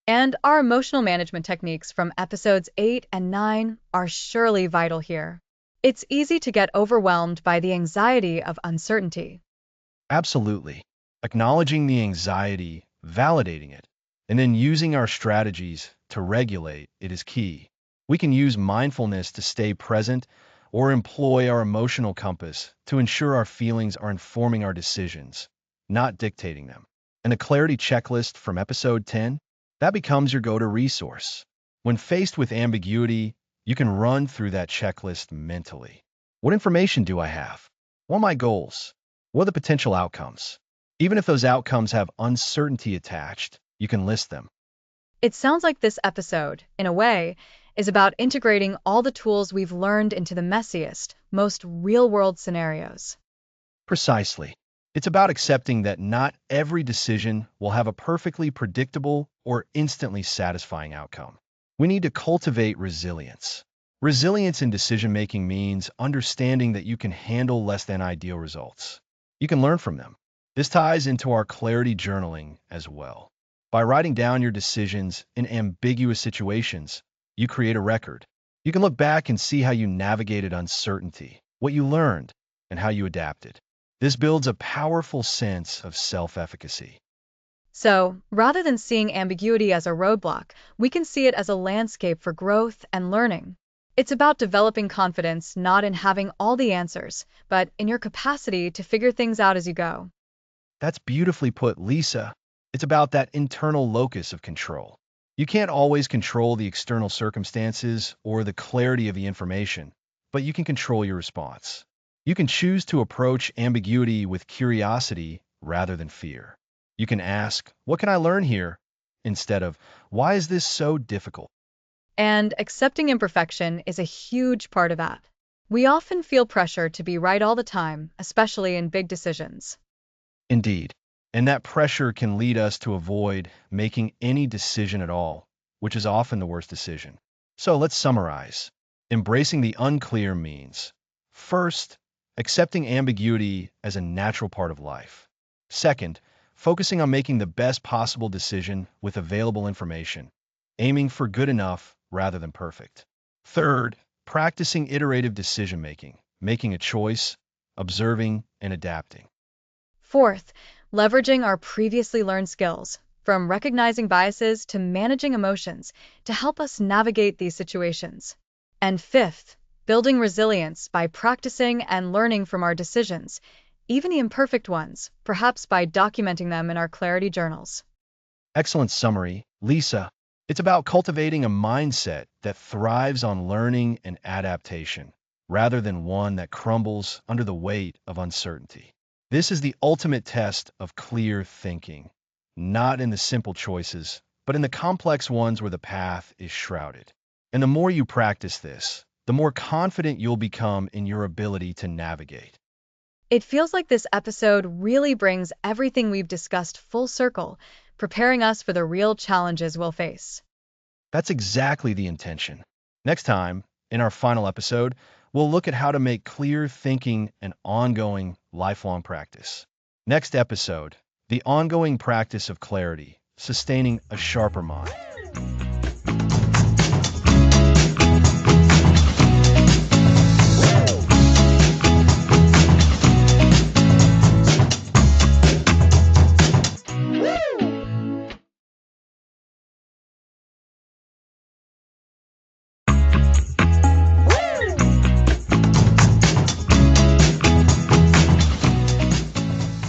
S2: And our emotional management techniques from episodes 8 and 9 are surely vital here. It's easy to get overwhelmed by the anxiety of uncertainty.
S1: Absolutely. Acknowledging the anxiety, validating it, and then using our strategies to regulate it is key. We can use mindfulness to stay present or employ our emotional compass to ensure our feelings are informing our decisions, not dictating them. And a clarity checklist from episode 10, that becomes your go-to resource. When faced with ambiguity, you can run through that checklist mentally. What information do I have? What are my goals? What are the potential outcomes? Even if those outcomes have uncertainty attached, you can list them.
S2: It sounds like this episode, in a way, is about integrating all the tools we've learned into the messiest, most real-world scenarios.
S1: Precisely. It's about accepting that not every decision will have a perfectly predictable or instantly satisfying outcome. We need to cultivate resilience. Resilience in decision-making means understanding that you can handle less than ideal results. You can learn from them. This ties into our clarity journaling as well. By writing down your decisions in ambiguous situations, you create a record. You can look back and see how you navigated uncertainty, what you learned, and how you adapted. This builds a powerful sense of self-efficacy.
S2: So, rather than seeing ambiguity as a roadblock, we can see it as a landscape for growth and learning. It's about developing confidence not in having all the answers, but in your capacity to figure things out as you go.
S1: That's beautifully put, Lisa. It's about that internal locus of control. You can't always control the external circumstances or the clarity of the information, but you can control your response. You can choose to approach ambiguity with curiosity rather than fear. You can ask, what can I learn here? Instead of, why is this so difficult?
S2: And accepting imperfection is a huge part of that. We often feel pressure to be right all the time, especially in big decisions.
S1: Indeed. And that pressure can lead us to avoid making any decision at all, which is often the worst decision. So let's summarize. Embracing the unclear means, first, accepting ambiguity as a natural part of life. Second, focusing on making the best possible decision with available information, aiming for good enough rather than perfect. Third, practicing iterative decision-making, making a choice, observing, and adapting.
S2: Fourth, leveraging our previously learned skills, from recognizing biases to managing emotions, to help us navigate these situations. And fifth, building resilience by practicing and learning from our decisions, even the imperfect ones, perhaps by documenting them in our clarity journals.
S1: Excellent summary, Lisa. It's about cultivating a mindset that thrives on learning and adaptation, rather than one that crumbles under the weight of uncertainty. This is the ultimate test of clear thinking, not in the simple choices, but in the complex ones where the path is shrouded. And the more you practice this, the more confident you'll become in your ability to navigate.
S2: It feels like this episode really brings everything we've discussed full circle, preparing us for the real challenges we'll face.
S1: That's exactly the intention. Next time, in our final episode, we'll look at how to make clear thinking an ongoing, lifelong practice. Next episode, the ongoing practice of clarity, sustaining a sharper mind.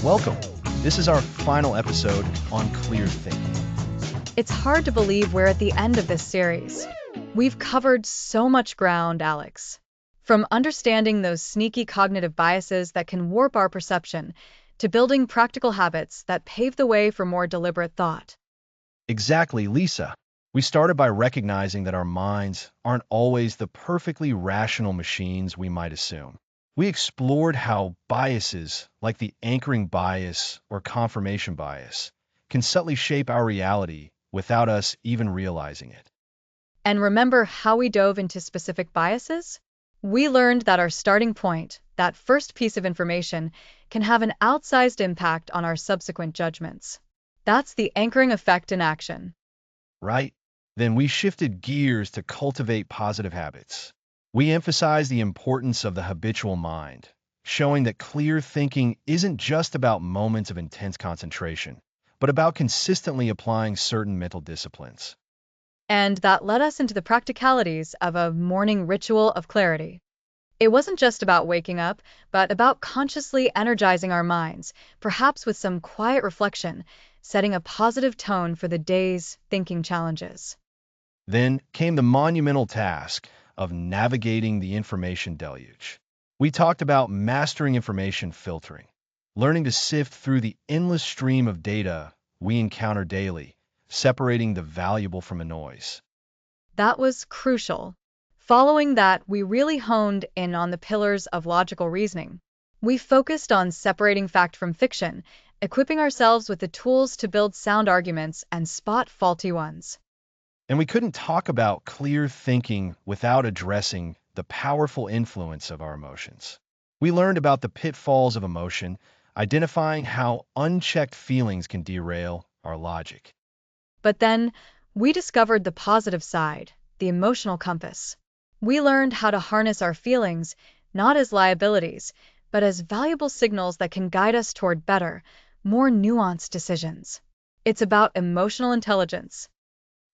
S1: Welcome. This is our final episode on clear thinking.
S2: It's hard to believe we're at the end of this series. We've covered so much ground, Alex. From understanding those sneaky cognitive biases that can warp our perception, to building practical habits that pave the way for more deliberate thought.
S1: Exactly, Lisa. We started by recognizing that our minds aren't always the perfectly rational machines we might assume. We explored how biases, like the anchoring bias or confirmation bias, can subtly shape our reality without us even realizing it.
S2: And remember how we dove into specific biases? We learned that our starting point, that first piece of information, can have an outsized impact on our subsequent judgments. That's the anchoring effect in action.
S1: Right? Then we shifted gears to cultivate positive habits. We emphasize the importance of the habitual mind, showing that clear thinking isn't just about moments of intense concentration, but about consistently applying certain mental disciplines.
S2: And that led us into the practicalities of a morning ritual of clarity. It wasn't just about waking up, but about consciously energizing our minds, perhaps with some quiet reflection, setting a positive tone for the day's thinking challenges.
S1: Then came the monumental task of navigating the information deluge. We talked about mastering information filtering, learning to sift through the endless stream of data we encounter daily, separating the valuable from the noise.
S2: That was crucial. Following that, we really honed in on the pillars of logical reasoning. We focused on separating fact from fiction, equipping ourselves with the tools to build sound arguments and spot faulty ones.
S1: And we couldn't talk about clear thinking without addressing the powerful influence of our emotions. We learned about the pitfalls of emotion, identifying how unchecked feelings can derail our logic.
S2: But then, we discovered the positive side, the emotional compass. We learned how to harness our feelings, not as liabilities, but as valuable signals that can guide us toward better, more nuanced decisions. It's about emotional intelligence.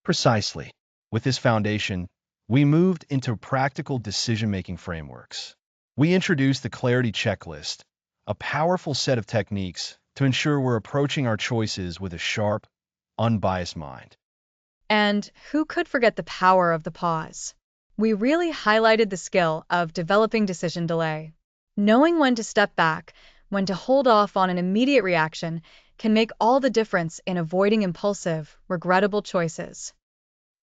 S1: Precisely. With this foundation, we moved into practical decision-making frameworks. We introduced the Clarity Checklist, a powerful set of techniques to ensure we're approaching our choices with a sharp, unbiased mind.
S2: And who could forget the power of the pause? We really highlighted the skill of developing decision delay. Knowing when to step back, when to hold off on an immediate reaction, can make all the difference in avoiding impulsive, regrettable choices.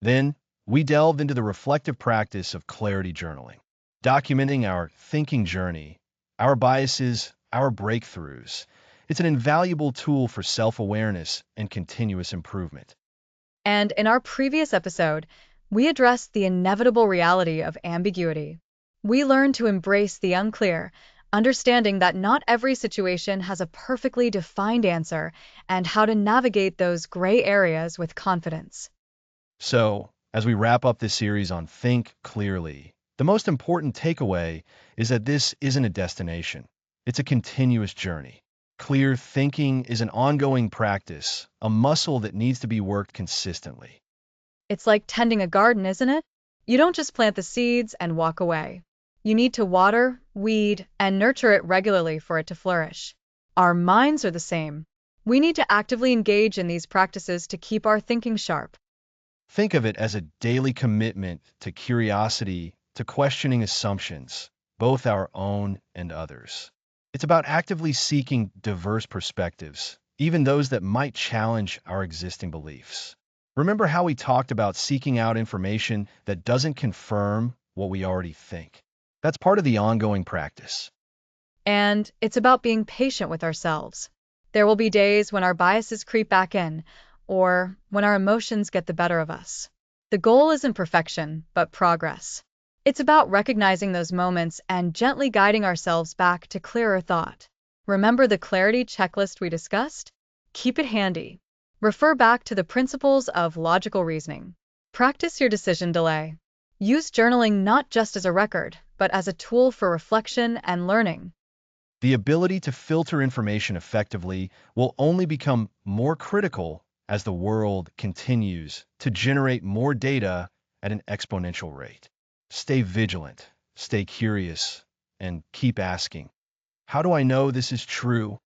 S1: Then, we delved into the reflective practice of clarity journaling, documenting our thinking journey, our biases, our breakthroughs. It's an invaluable tool for self-awareness and continuous improvement.
S2: And in our previous episode, we addressed the inevitable reality of ambiguity. We learned to embrace the unclear, understanding that not every situation has a perfectly defined answer, and how to navigate those gray areas with confidence.
S1: So, as we wrap up this series on Think Clearly, the most important takeaway is that this isn't a destination. It's a continuous journey. Clear thinking is an ongoing practice, a muscle that needs to be worked consistently.
S2: It's like tending a garden, isn't it? You don't just plant the seeds and walk away. You need to water, weed, and nurture it regularly for it to flourish. Our minds are the same. We need to actively engage in these practices to keep our thinking sharp.
S1: Think of it as a daily commitment to curiosity, to questioning assumptions, both our own and others. It's about actively seeking diverse perspectives, even those that might challenge our existing beliefs. Remember how we talked about seeking out information that doesn't confirm what we already think? That's part of the ongoing practice.
S2: And it's about being patient with ourselves. There will be days when our biases creep back in, or when our emotions get the better of us. The goal isn't perfection, but progress. It's about recognizing those moments and gently guiding ourselves back to clearer thought. Remember the clarity checklist we discussed? Keep it handy. Refer back to the principles of logical reasoning. Practice your decision delay. Use journaling not just as a record, but as a tool for reflection and learning.
S1: The ability to filter information effectively will only become more critical as the world continues to generate more data at an exponential rate. Stay vigilant, stay curious, and keep asking, how do I know this is true?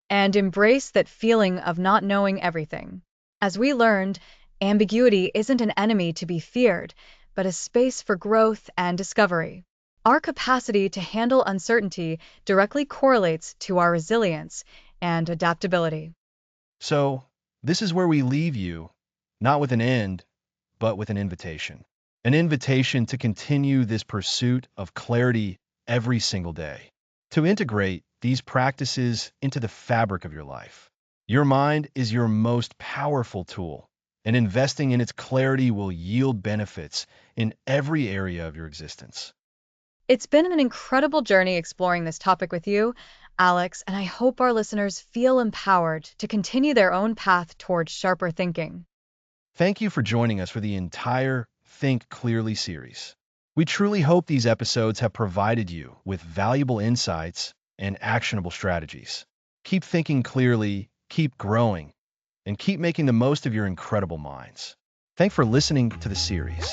S2: And embrace that feeling of not knowing everything. As we learned, ambiguity isn't an enemy to be feared, but a space for growth and discovery. Our capacity to handle uncertainty directly correlates to our resilience and adaptability.
S1: So, this is where we leave you, not with an end, but with an invitation. An invitation to continue this pursuit of clarity every single day, to integrate these practices into the fabric of your life. Your mind is your most powerful tool, and investing in its clarity will yield benefits in every area of your existence.
S2: It's been an incredible journey exploring this topic with you, Alex, and I hope our listeners feel empowered to continue their own path towards sharper thinking.
S1: Thank you for joining us for the entire Think Clearly series. We truly hope these episodes have provided you with valuable insights and actionable strategies. Keep thinking clearly, keep growing, and keep making the most of your incredible minds. Thanks for listening to the series.